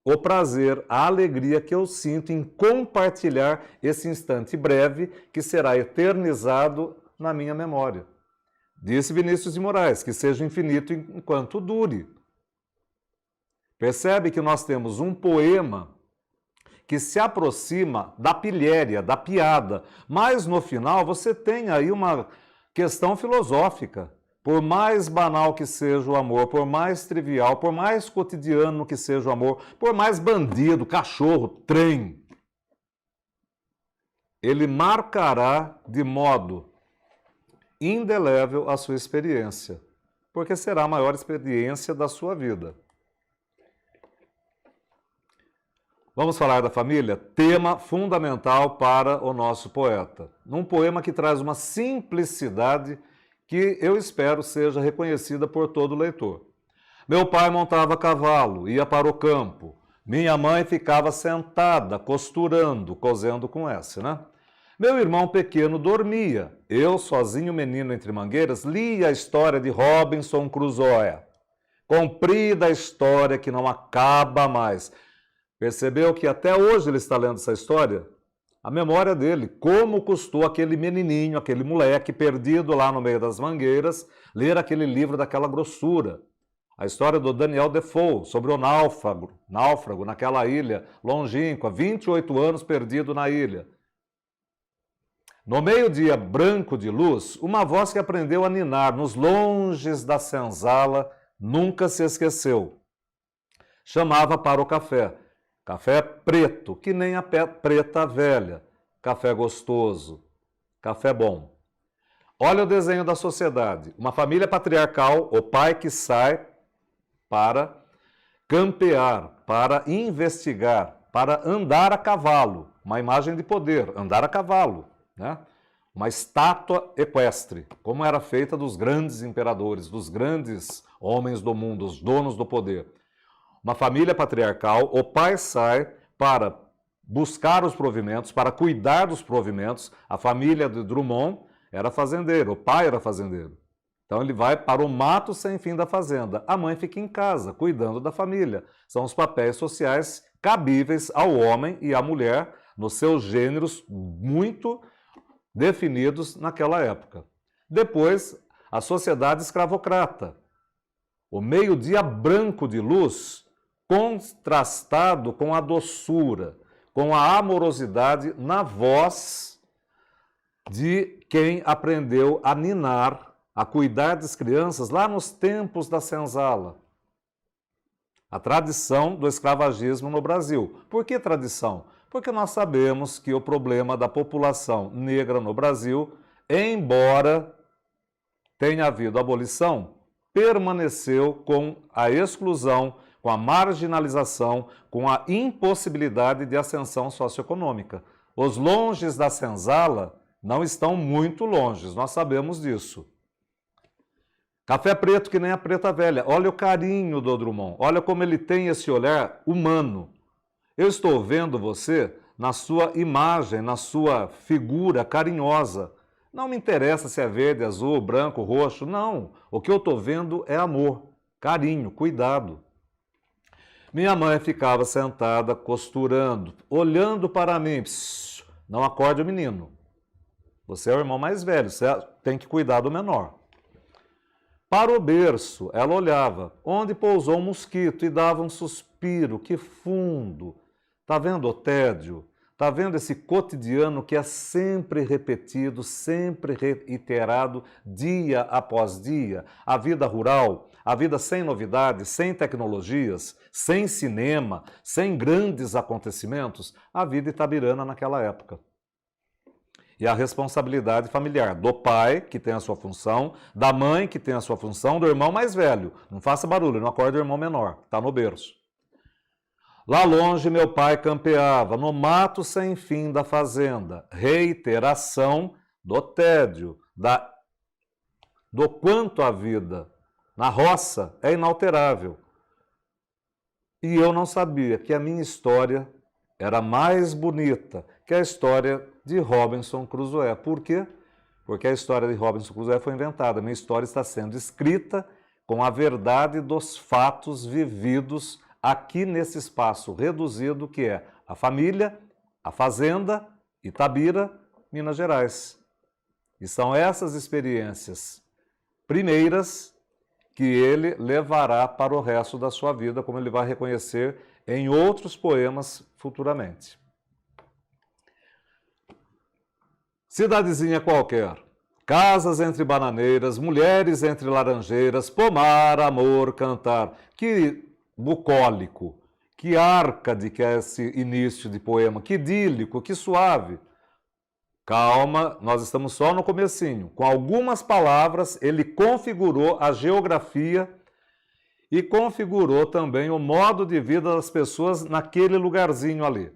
Speaker 2: o prazer, a alegria que eu sinto em compartilhar esse instante breve que será eternizado na minha memória. Disse Vinícius de Moraes, que seja infinito enquanto dure. Percebe que nós temos um poema que se aproxima da pilhéria, da piada, mas no final você tem aí uma questão filosófica. Por mais banal que seja o amor, por mais trivial, por mais cotidiano que seja o amor, por mais bandido, cachorro, trem, ele marcará de modo indelével a sua experiência, porque será a maior experiência da sua vida. Vamos falar da família? Tema fundamental para o nosso poeta. Num poema que traz uma simplicidade que eu espero seja reconhecida por todo leitor. Meu pai montava cavalo, ia para o campo. Minha mãe ficava sentada, costurando, cosendo com S, né? Meu irmão pequeno dormia. Eu, sozinho menino entre mangueiras, lia a história de Robinson Crusoe. Comprida história que não acaba mais. Percebeu que até hoje ele está lendo essa história? A memória dele, como custou aquele menininho, aquele moleque perdido lá no meio das mangueiras, ler aquele livro daquela grossura. A história do Daniel Defoe, sobre o náufrago naquela ilha longínqua, 28 anos perdido na ilha. No meio-dia branco de luz, uma voz que aprendeu a ninar nos longes da senzala nunca se esqueceu. Chamava para o café. Café preto, que nem a preta velha. Café gostoso. Café bom. Olha o desenho da sociedade. Uma família patriarcal, o pai que sai para campear, para investigar, para andar a cavalo. Uma imagem de poder, andar a cavalo. Né? Uma estátua equestre, como era feita dos grandes imperadores, dos grandes homens do mundo, os donos do poder. Uma família patriarcal, o pai sai para buscar os provimentos, para cuidar dos provimentos. A família de Drummond era fazendeira, o pai era fazendeiro. Então ele vai para o mato sem fim da fazenda. A mãe fica em casa, cuidando da família. São os papéis sociais cabíveis ao homem e à mulher, nos seus gêneros muito definidos naquela época. Depois, a sociedade escravocrata. O meio-dia branco de luz, contrastado com a doçura, com a amorosidade na voz de quem aprendeu a ninar, a cuidar das crianças lá nos tempos da senzala. A tradição do escravagismo no Brasil. Por que tradição? Porque nós sabemos que o problema da população negra no Brasil, embora tenha havido abolição, permaneceu com a exclusão, com a marginalização, com a impossibilidade de ascensão socioeconômica. Os longes da senzala não estão muito longes, nós sabemos disso. Café preto que nem a preta velha. Olha o carinho do Drummond, olha como ele tem esse olhar humano. Eu estou vendo você na sua imagem, na sua figura carinhosa. Não me interessa se é verde, azul, branco, roxo, não. O que eu estou vendo é amor, carinho, cuidado. Minha mãe ficava sentada, costurando, olhando para mim. Psss, não acorde o menino. Você é o irmão mais velho, você tem que cuidar do menor. Para o berço, ela olhava, onde pousou um mosquito e dava um suspiro, que fundo. Está vendo o tédio? Está vendo esse cotidiano que é sempre repetido, sempre reiterado, dia após dia? A vida rural, a vida sem novidades, sem tecnologias, sem cinema, sem grandes acontecimentos, a vida itabirana naquela época. E a responsabilidade familiar do pai, que tem a sua função, da mãe, que tem a sua função, do irmão mais velho. Não faça barulho, não acorde o irmão menor, está no berço. Lá longe, meu pai campeava, no mato sem fim da fazenda. Reiteração do tédio, do quanto a vida na roça é inalterável. E eu não sabia que a minha história era mais bonita que a história de Robinson Crusoe. Por quê? Porque a história de Robinson Crusoe foi inventada. Minha história está sendo escrita com a verdade dos fatos vividos aqui nesse espaço reduzido que é a família, a fazenda, Itabira, Minas Gerais. E são essas experiências primeiras que ele levará para o resto da sua vida, como ele vai reconhecer em outros poemas futuramente. Cidadezinha qualquer, casas entre bananeiras, mulheres entre laranjeiras, pomar, amor, cantar. Que bucólico, que árcade que é esse início de poema, que idílico, que suave. Calma, nós estamos só no comecinho. Com algumas palavras, ele configurou a geografia e configurou também o modo de vida das pessoas naquele lugarzinho ali.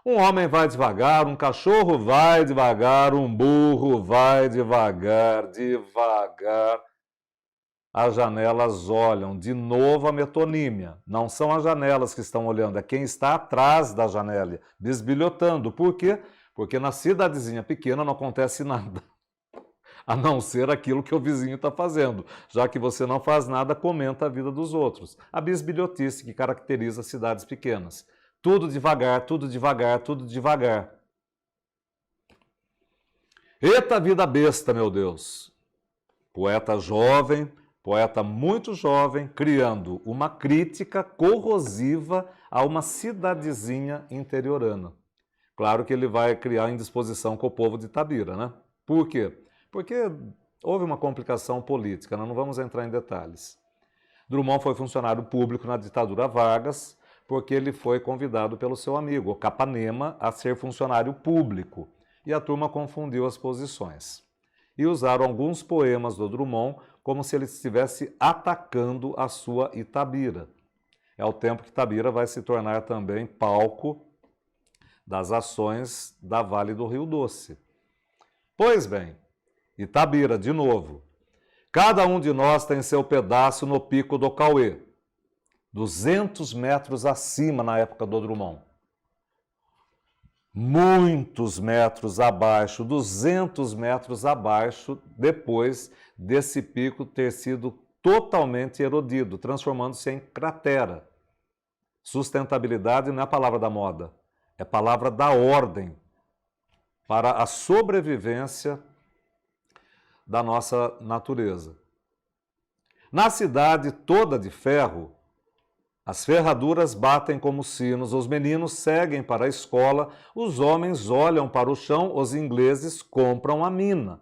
Speaker 2: Um homem vai devagar, um cachorro vai devagar, um burro vai devagar, devagar. As janelas olham, de novo a metonímia. Não são as janelas que estão olhando, é quem está atrás da janela, bisbilhotando. Por quê? Porque na cidadezinha pequena não acontece nada, a não ser aquilo que o vizinho está fazendo. Já que você não faz nada, comenta a vida dos outros. A bisbilhotice que caracteriza cidades pequenas. Tudo devagar, tudo devagar, tudo devagar. Eita vida besta, meu Deus! Poeta jovem, poeta muito jovem, criando uma crítica corrosiva a uma cidadezinha interiorana. Claro que ele vai criar indisposição com o povo de Itabira, né? Por quê? Porque houve uma complicação política, nós não vamos entrar em detalhes. Drummond foi funcionário público na ditadura Vargas, porque ele foi convidado pelo seu amigo, o Capanema, a ser funcionário público. E a turma confundiu as posições. E usaram alguns poemas do Drummond como se ele estivesse atacando a sua Itabira. É o tempo que Itabira vai se tornar também palco das ações da Vale do Rio Doce. Pois bem, Itabira, de novo. Cada um de nós tem seu pedaço no Pico do Cauê, 200 metros acima na época do Drummond. Muitos metros abaixo, 200 metros abaixo, depois desse pico ter sido totalmente erodido, transformando-se em cratera. Sustentabilidade não é a palavra da moda, é a palavra da ordem para a sobrevivência da nossa natureza. Na cidade toda de ferro, as ferraduras batem como sinos, os meninos seguem para a escola, os homens olham para o chão, os ingleses compram a mina.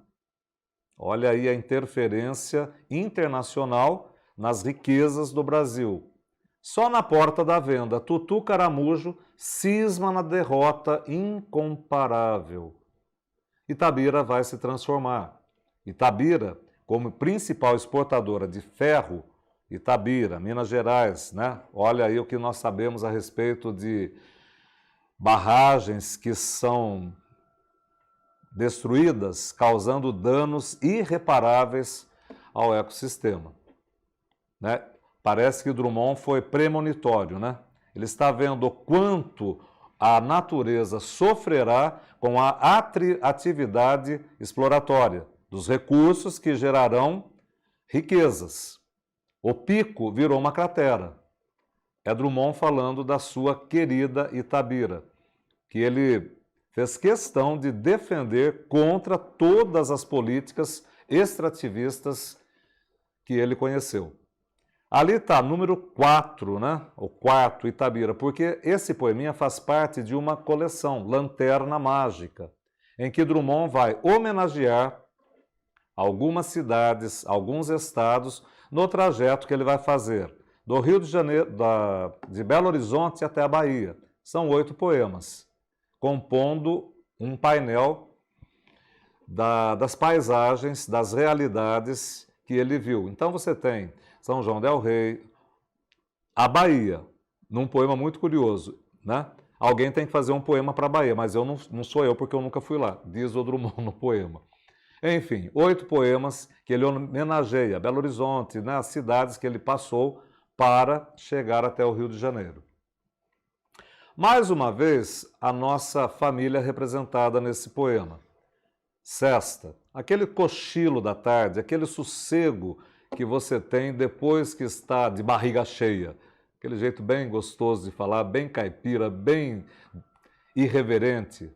Speaker 2: Olha aí a interferência internacional nas riquezas do Brasil. Só na porta da venda, Tutu Caramujo cisma na derrota incomparável. Itabira vai se transformar. Itabira, como principal exportadora de ferro Itabira, Minas Gerais, né? Olha aí o que nós sabemos a respeito de barragens que são destruídas, causando danos irreparáveis ao ecossistema, né? Parece que Drummond foi premonitório, né? Ele está vendo o quanto a natureza sofrerá com a atividade exploratória dos recursos que gerarão riquezas. O pico virou uma cratera. É Drummond falando da sua querida Itabira, que ele fez questão de defender contra todas as políticas extrativistas que ele conheceu. Ali está, número 4, né? O quarto, Itabira, porque esse poeminha faz parte de uma coleção, Lanterna Mágica, em que Drummond vai homenagear algumas cidades, alguns estados, no trajeto que ele vai fazer do Rio de Janeiro, de Belo Horizonte até a Bahia. São 8 poemas, compondo um painel das paisagens, das realidades que ele viu. Então você tem São João del Rei, a Bahia, num poema muito curioso, né? Alguém tem que fazer um poema para a Bahia, mas eu não sou eu, porque eu nunca fui lá, diz o Drummond no poema. Enfim, 8 poemas que ele homenageia Belo Horizonte, né, as cidades que ele passou para chegar até o Rio de Janeiro. Mais uma vez, a nossa família representada nesse poema. Sesta, aquele cochilo da tarde, aquele sossego que você tem depois que está de barriga cheia. Aquele jeito bem gostoso de falar, bem caipira, bem irreverente.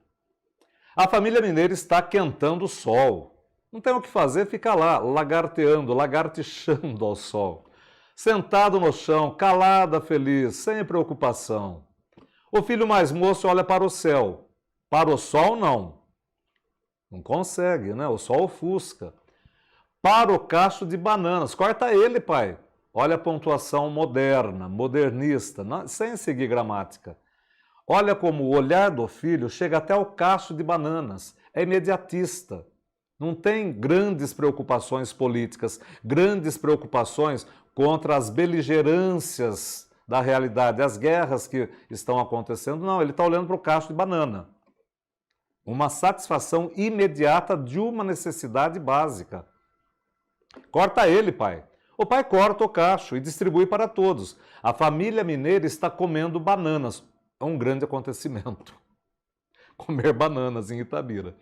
Speaker 2: A família mineira está quentando o sol. Não tem o que fazer, fica lá, lagarteando, lagartixando ao sol. Sentado no chão, calada, feliz, sem preocupação. O filho mais moço olha para o céu. Para o sol, não. Não consegue, né? O sol ofusca. Para o cacho de bananas. Corta ele, pai. Olha a pontuação moderna, modernista, sem seguir gramática. Olha como o olhar do filho chega até o cacho de bananas. É imediatista. Não tem grandes preocupações políticas, grandes preocupações contra as beligerâncias da realidade, as guerras que estão acontecendo. Não, ele está olhando para o cacho de banana. Uma satisfação imediata de uma necessidade básica. Corta ele, pai. O pai corta o cacho e distribui para todos. A família mineira está comendo bananas. É um grande acontecimento. Comer bananas em Itabira.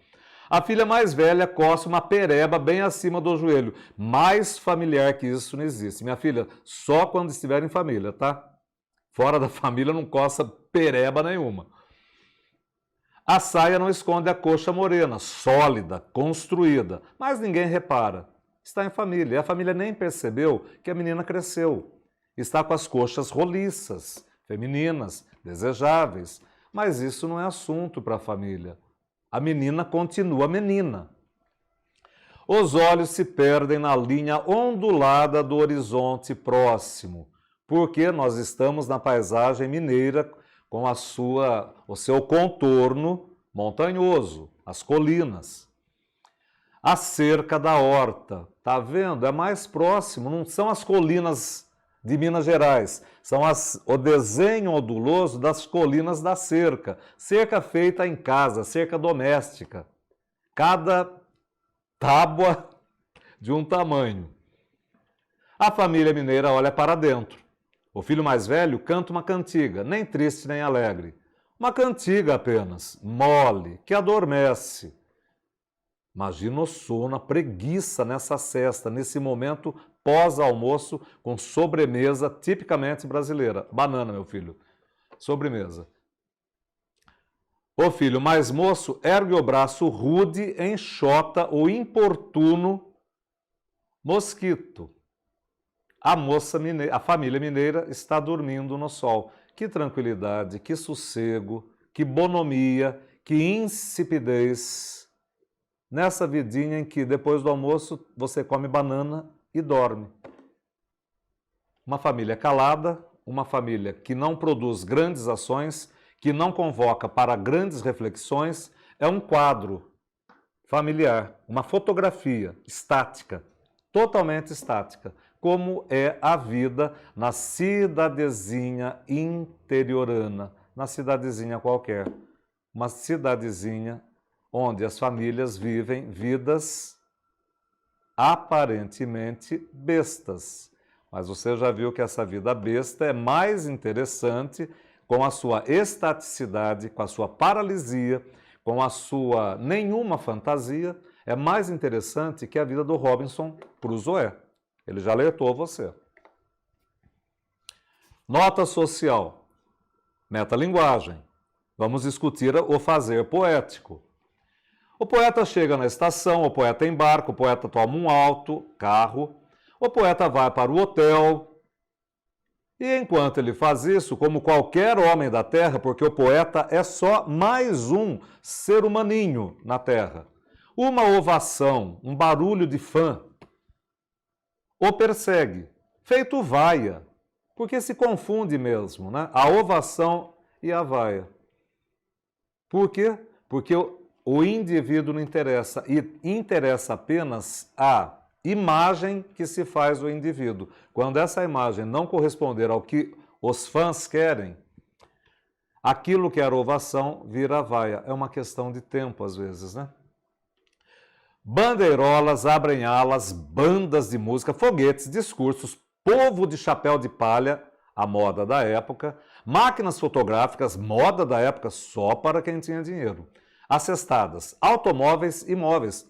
Speaker 2: A filha mais velha coça uma pereba bem acima do joelho. Mais familiar que isso não existe. Minha filha, só quando estiver em família, tá? Fora da família não coça pereba nenhuma. A saia não esconde a coxa morena, sólida, construída. Mas ninguém repara. Está em família. E a família nem percebeu que a menina cresceu. Está com as coxas roliças, femininas, desejáveis. Mas isso não é assunto para a família. A menina continua menina. Os olhos se perdem na linha ondulada do horizonte próximo, porque nós estamos na paisagem mineira com o seu contorno montanhoso, as colinas. A cerca da horta, tá vendo? É mais próximo, não são as colinas de Minas Gerais, são o desenho onduloso das colinas da cerca. Cerca feita em casa, cerca doméstica. Cada tábua de um tamanho. A família mineira olha para dentro. O filho mais velho canta uma cantiga, nem triste nem alegre. Uma cantiga apenas, mole, que adormece. Imagina o sono, a preguiça nessa cesta, nesse momento pós-almoço, com sobremesa tipicamente brasileira. Banana, meu filho. Sobremesa. O filho mais moço ergue o braço rude, enxota o importuno mosquito. A família mineira está dormindo no sol. Que tranquilidade, que sossego, que bonomia, que insipidez. Nessa vidinha em que depois do almoço você come banana e dorme. Uma família calada, uma família que não produz grandes ações, que não convoca para grandes reflexões, é um quadro familiar, uma fotografia estática totalmente estática, como é a vida na cidadezinha interiorana, na cidadezinha qualquer. Uma cidadezinha onde as famílias vivem vidas aparentemente bestas. Mas você já viu que essa vida besta é mais interessante com a sua estaticidade, com a sua paralisia, com a sua nenhuma fantasia, é mais interessante que a vida do Robinson Crusoe. Ele já alertou você. Nota social. Metalinguagem. Vamos discutir o fazer poético. O poeta chega na estação, o poeta embarca, o poeta toma um alto, carro, o poeta vai para o hotel. E enquanto ele faz isso, como qualquer homem da Terra, porque o poeta é só mais um ser humaninho na Terra, uma ovação, um barulho de fã, o persegue, feito vaia, porque se confunde mesmo, né? A ovação e a vaia. Por quê? Porque o indivíduo não interessa, e interessa apenas a imagem que se faz do indivíduo. Quando essa imagem não corresponder ao que os fãs querem, aquilo que era ovação vira vaia. É uma questão de tempo, às vezes, né? Bandeirolas abrem alas, bandas de música, foguetes, discursos, povo de chapéu de palha, a moda da época, máquinas fotográficas, moda da época só para quem tinha dinheiro, assestadas, automóveis e móveis.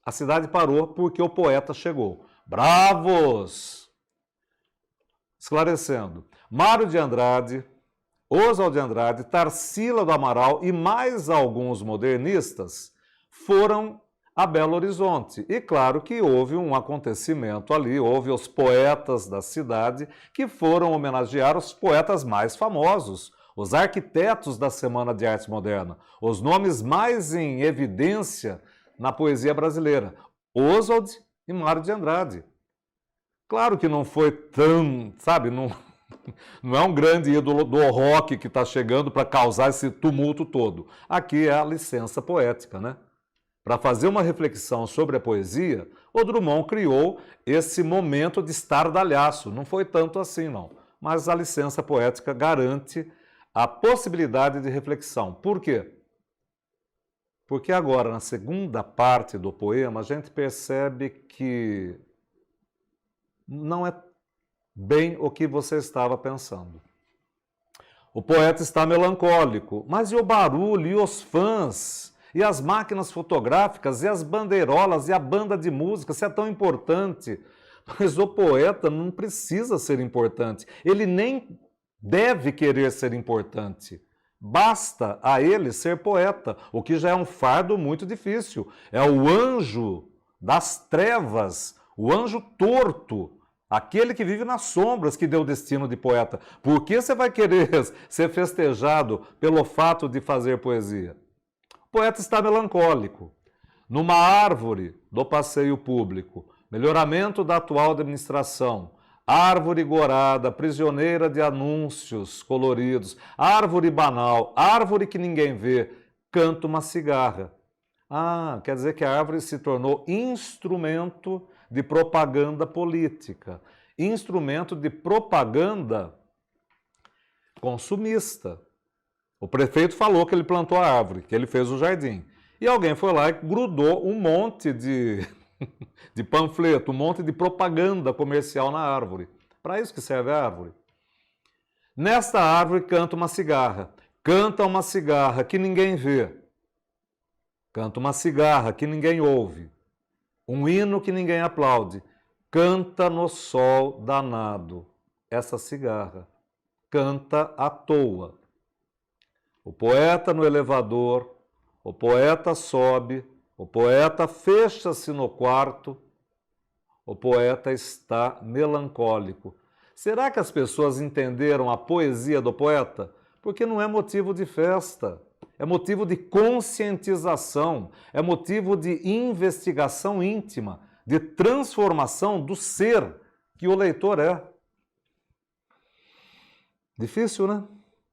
Speaker 2: A cidade parou porque o poeta chegou. Bravos! Esclarecendo, Mário de Andrade, Oswald de Andrade, Tarsila do Amaral e mais alguns modernistas foram a Belo Horizonte. E claro que houve um acontecimento ali, houve os poetas da cidade que foram homenagear os poetas mais famosos, os arquitetos da Semana de Arte Moderna, os nomes mais em evidência na poesia brasileira, Oswald e Mário de Andrade. Claro que não foi tão, sabe, não é um grande ídolo do rock que está chegando para causar esse tumulto todo. Aqui é a licença poética, né? Para fazer uma reflexão sobre a poesia, o Drummond criou esse momento de estardalhaço. Não foi tanto assim, não. Mas a licença poética garante a possibilidade de reflexão. Por quê? Porque agora, na segunda parte do poema, a gente percebe que não é bem o que você estava pensando. O poeta está melancólico, mas e o barulho, e os fãs, e as máquinas fotográficas, e as bandeirolas, e a banda de música, isso é tão importante. Mas o poeta não precisa ser importante, ele nem deve querer ser importante. Basta a ele ser poeta, o que já é um fardo muito difícil. É o anjo das trevas, o anjo torto, aquele que vive nas sombras que deu o destino de poeta. Por que você vai querer ser festejado pelo fato de fazer poesia? O poeta está melancólico. Numa árvore do passeio público, melhoramento da atual administração, árvore gorada, prisioneira de anúncios coloridos, árvore banal, árvore que ninguém vê, canta uma cigarra. Ah, quer dizer que a árvore se tornou instrumento de propaganda política, instrumento de propaganda consumista. O prefeito falou que ele plantou a árvore, que ele fez o jardim. E alguém foi lá e grudou um monte de panfleto, um monte de propaganda comercial na árvore. Para isso que serve a árvore. Nesta árvore canta uma cigarra. Canta uma cigarra que ninguém vê. Canta uma cigarra que ninguém ouve. Um hino que ninguém aplaude. Canta no sol danado. Essa cigarra. Canta à toa. O poeta no elevador, o poeta sobe, o poeta fecha-se no quarto, o poeta está melancólico. Será que as pessoas entenderam a poesia do poeta? Porque não é motivo de festa, é motivo de conscientização, é motivo de investigação íntima, de transformação do ser que o leitor é. Difícil, né?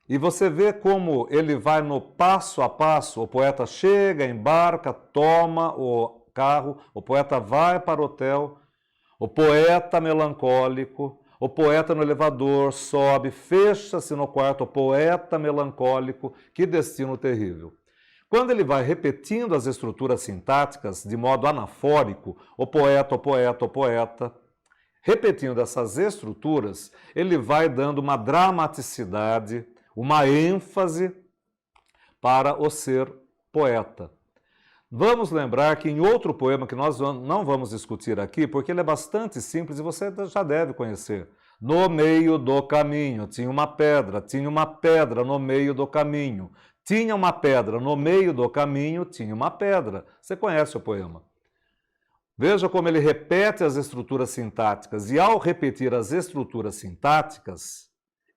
Speaker 2: E você vê como ele vai no passo a passo, o poeta chega, embarca, toma o carro, o poeta vai para o hotel, O poeta melancólico, o poeta no elevador sobe, fecha-se no quarto, o poeta melancólico, que destino terrível. Quando ele vai repetindo as estruturas sintáticas de modo anafórico, o poeta, o poeta, o poeta, repetindo essas estruturas, ele vai dando uma dramaticidade, uma ênfase para o ser poeta. Vamos lembrar que em outro poema que nós não vamos discutir aqui, porque ele é bastante simples e você já deve conhecer. No meio do caminho tinha uma pedra no meio do caminho. Tinha uma pedra no meio do caminho, tinha uma pedra. Você conhece o poema. Veja como ele repete as estruturas sintáticas e ao repetir as estruturas sintáticas,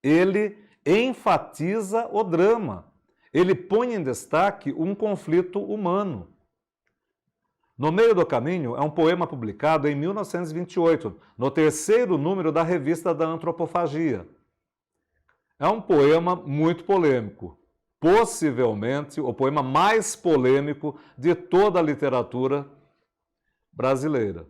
Speaker 2: ele enfatiza o drama. Ele põe em destaque um conflito humano. No meio do caminho é um poema publicado em 1928, no terceiro número da revista da Antropofagia. É um poema muito polêmico, possivelmente o poema mais polêmico de toda a literatura brasileira,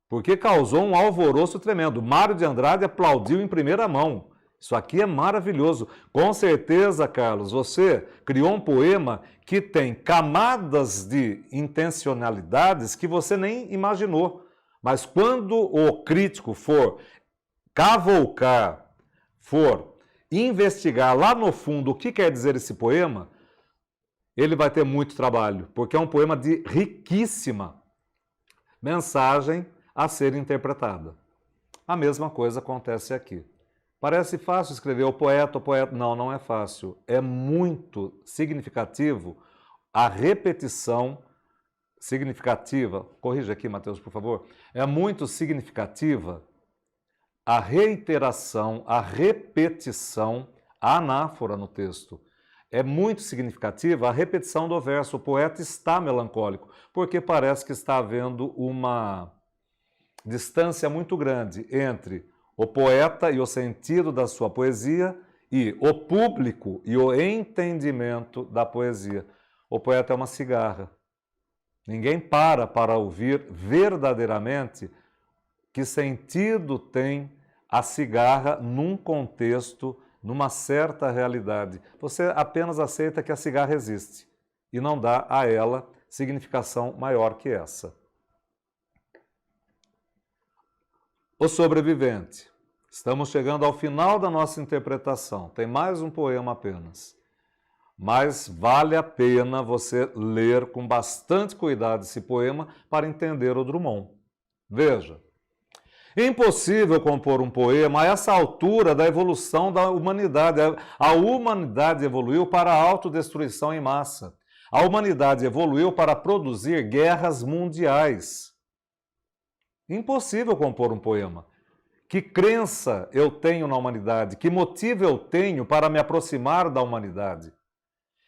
Speaker 2: porque causou um alvoroço tremendo. Mário de Andrade aplaudiu em primeira mão. Isso aqui é maravilhoso. Com certeza, Carlos, você criou um poema que tem camadas de intencionalidades que você nem imaginou. Mas quando o crítico for cavalcar, for investigar lá no fundo o que quer dizer esse poema, ele vai ter muito trabalho, porque é um poema de riquíssima mensagem a ser interpretada. A mesma coisa acontece aqui. Parece fácil escrever o poeta. Não, não é fácil. É muito significativo a repetição significativa. Corrija aqui, Mateus, por favor. É muito significativa a reiteração, a repetição, a anáfora no texto. É muito significativa a repetição do verso. O poeta está melancólico, porque parece que está havendo uma distância muito grande entre o poeta e o sentido da sua poesia e o público e o entendimento da poesia. O poeta é uma cigarra. Ninguém para ouvir verdadeiramente que sentido tem a cigarra num contexto, numa certa realidade. Você apenas aceita que a cigarra existe e não dá a ela significação maior que essa. O sobrevivente. Estamos chegando ao final da nossa interpretação. Tem mais um poema apenas. Mas vale a pena você ler com bastante cuidado esse poema para entender o Drummond. Veja. Impossível compor um poema a essa altura da evolução da humanidade. A humanidade evoluiu para a autodestruição em massa. A humanidade evoluiu para produzir guerras mundiais. Impossível compor um poema. Que crença eu tenho na humanidade? Que motivo eu tenho para me aproximar da humanidade?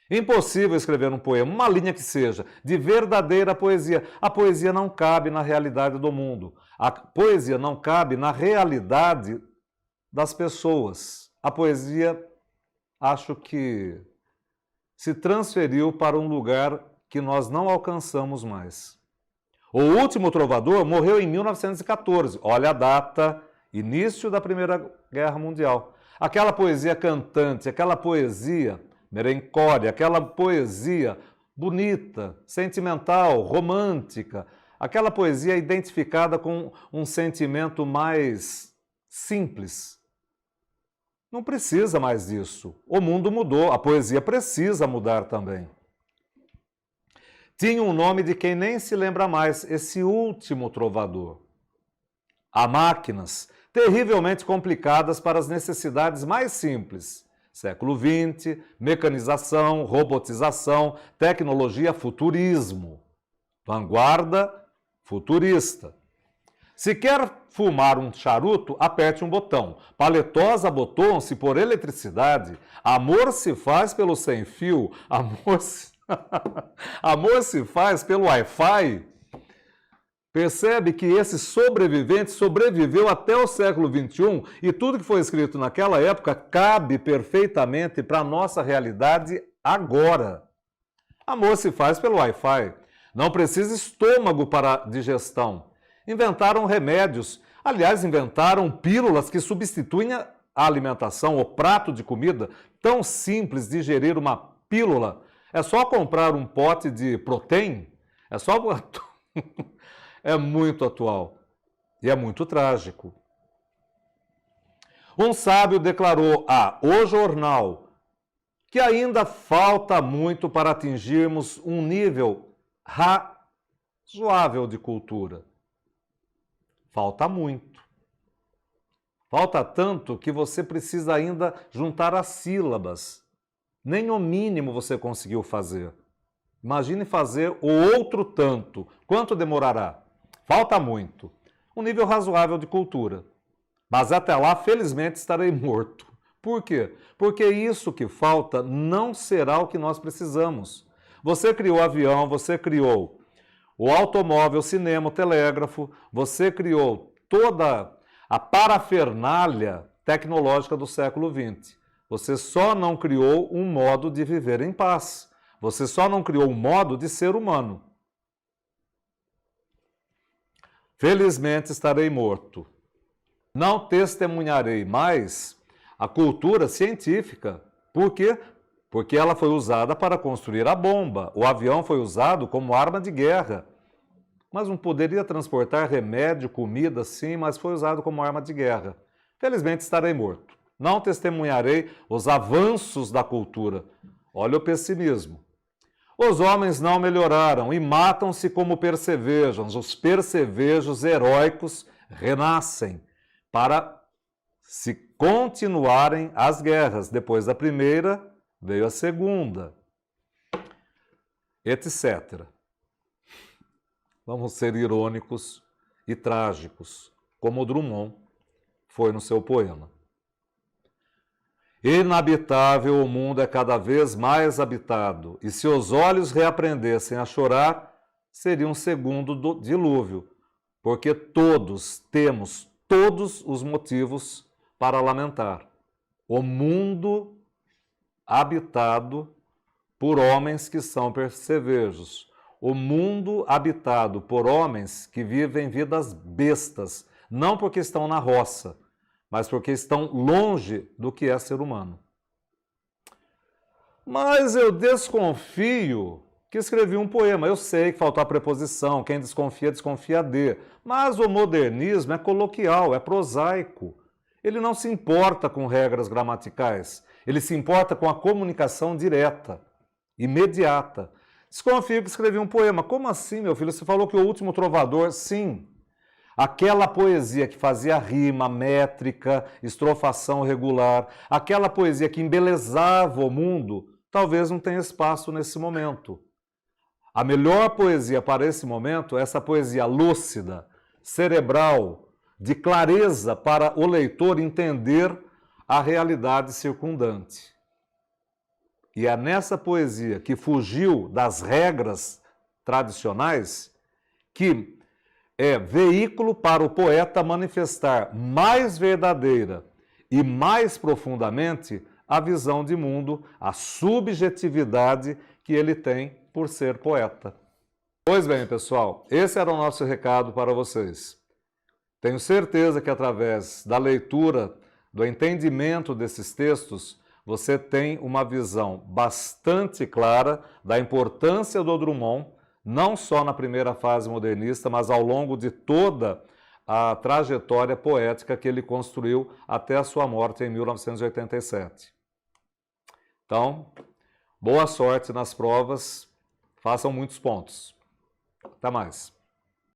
Speaker 2: Impossível escrever um poema, uma linha que seja, de verdadeira poesia. A poesia não cabe na realidade do mundo. A poesia não cabe na realidade das pessoas. A poesia, acho que se transferiu para um lugar que nós não alcançamos mais. O último trovador morreu em 1914. Olha a data, início da Primeira Guerra Mundial. Aquela poesia cantante, aquela poesia merencória, aquela poesia bonita, sentimental, romântica, aquela poesia identificada com um sentimento mais simples. Não precisa mais disso. O mundo mudou, a poesia precisa mudar também. Tinha um nome de quem nem se lembra mais, esse último trovador. Há máquinas terrivelmente complicadas para as necessidades mais simples. Século XX, mecanização, robotização, tecnologia, futurismo. Vanguarda futurista. Se quer fumar um charuto, aperte um botão. Paletós abotoam-se por eletricidade. Amor se faz pelo sem-fio. Amor se faz pelo Wi-Fi. Percebe que esse sobrevivente sobreviveu até o século XXI e tudo que foi escrito naquela época cabe perfeitamente para a nossa realidade agora. Amor se faz pelo Wi-Fi. Não precisa estômago para digestão. Inventaram remédios. Aliás, inventaram pílulas que substituem a alimentação, o prato de comida. Tão simples digerir uma pílula. É só comprar um pote de protein. É só... É muito atual. E é muito trágico. Um sábio declarou a O Jornal que ainda falta muito para atingirmos um nível razoável de cultura. Falta muito. Falta tanto que você precisa ainda juntar as sílabas. Nem o mínimo você conseguiu fazer. Imagine fazer o outro tanto. Quanto demorará? Falta muito. Um nível razoável de cultura. Mas até lá, felizmente, estarei morto. Por quê? Porque isso que falta não será o que nós precisamos. Você criou o avião, você criou o automóvel, o cinema, o telégrafo, você criou toda a parafernália tecnológica do século XX. Você só não criou um modo de viver em paz. Você só não criou um modo de ser humano. Felizmente estarei morto. Não testemunharei mais a cultura científica. Por quê? Porque ela foi usada para construir a bomba. O avião foi usado como arma de guerra. Mas não poderia transportar remédio, comida, sim, mas foi usado como arma de guerra. Felizmente estarei morto. Não testemunharei os avanços da cultura. Olha o pessimismo. Os homens não melhoraram e matam-se como percevejos. Os percevejos heróicos renascem para se continuarem as guerras. Depois da primeira, veio a segunda, etc. Vamos ser irônicos e trágicos, como Drummond foi no seu poema. Inabitável o mundo é cada vez mais habitado, e se os olhos reaprendessem a chorar, seria um segundo dilúvio, porque todos temos todos os motivos para lamentar. O mundo habitado por homens que são percevejos. O mundo habitado por homens que vivem vidas bestas, não porque estão na roça, mas porque estão longe do que é ser humano. Mas eu desconfio que escrevi um poema. Eu sei que faltou a preposição, quem desconfia, desconfia de. Mas o modernismo é coloquial, é prosaico. Ele não se importa com regras gramaticais, ele se importa com a comunicação direta, imediata. Desconfio que escrevi um poema. Como assim, meu filho? Você falou que o último trovador, sim. Aquela poesia que fazia rima, métrica, estrofação regular, aquela poesia que embelezava o mundo, talvez não tenha espaço nesse momento. A melhor poesia para esse momento é essa poesia lúcida, cerebral, de clareza para o leitor entender a realidade circundante. E é nessa poesia que fugiu das regras tradicionais que é veículo para o poeta manifestar mais verdadeira e mais profundamente a visão de mundo, a subjetividade que ele tem por ser poeta. Pois bem, pessoal, esse era o nosso recado para vocês. Tenho certeza que através da leitura, do entendimento desses textos, você tem uma visão bastante clara da importância do Drummond, não só na primeira fase modernista, mas ao longo de toda a trajetória poética que ele construiu até a sua morte em 1987. Então, boa sorte nas provas, façam muitos pontos. Até mais.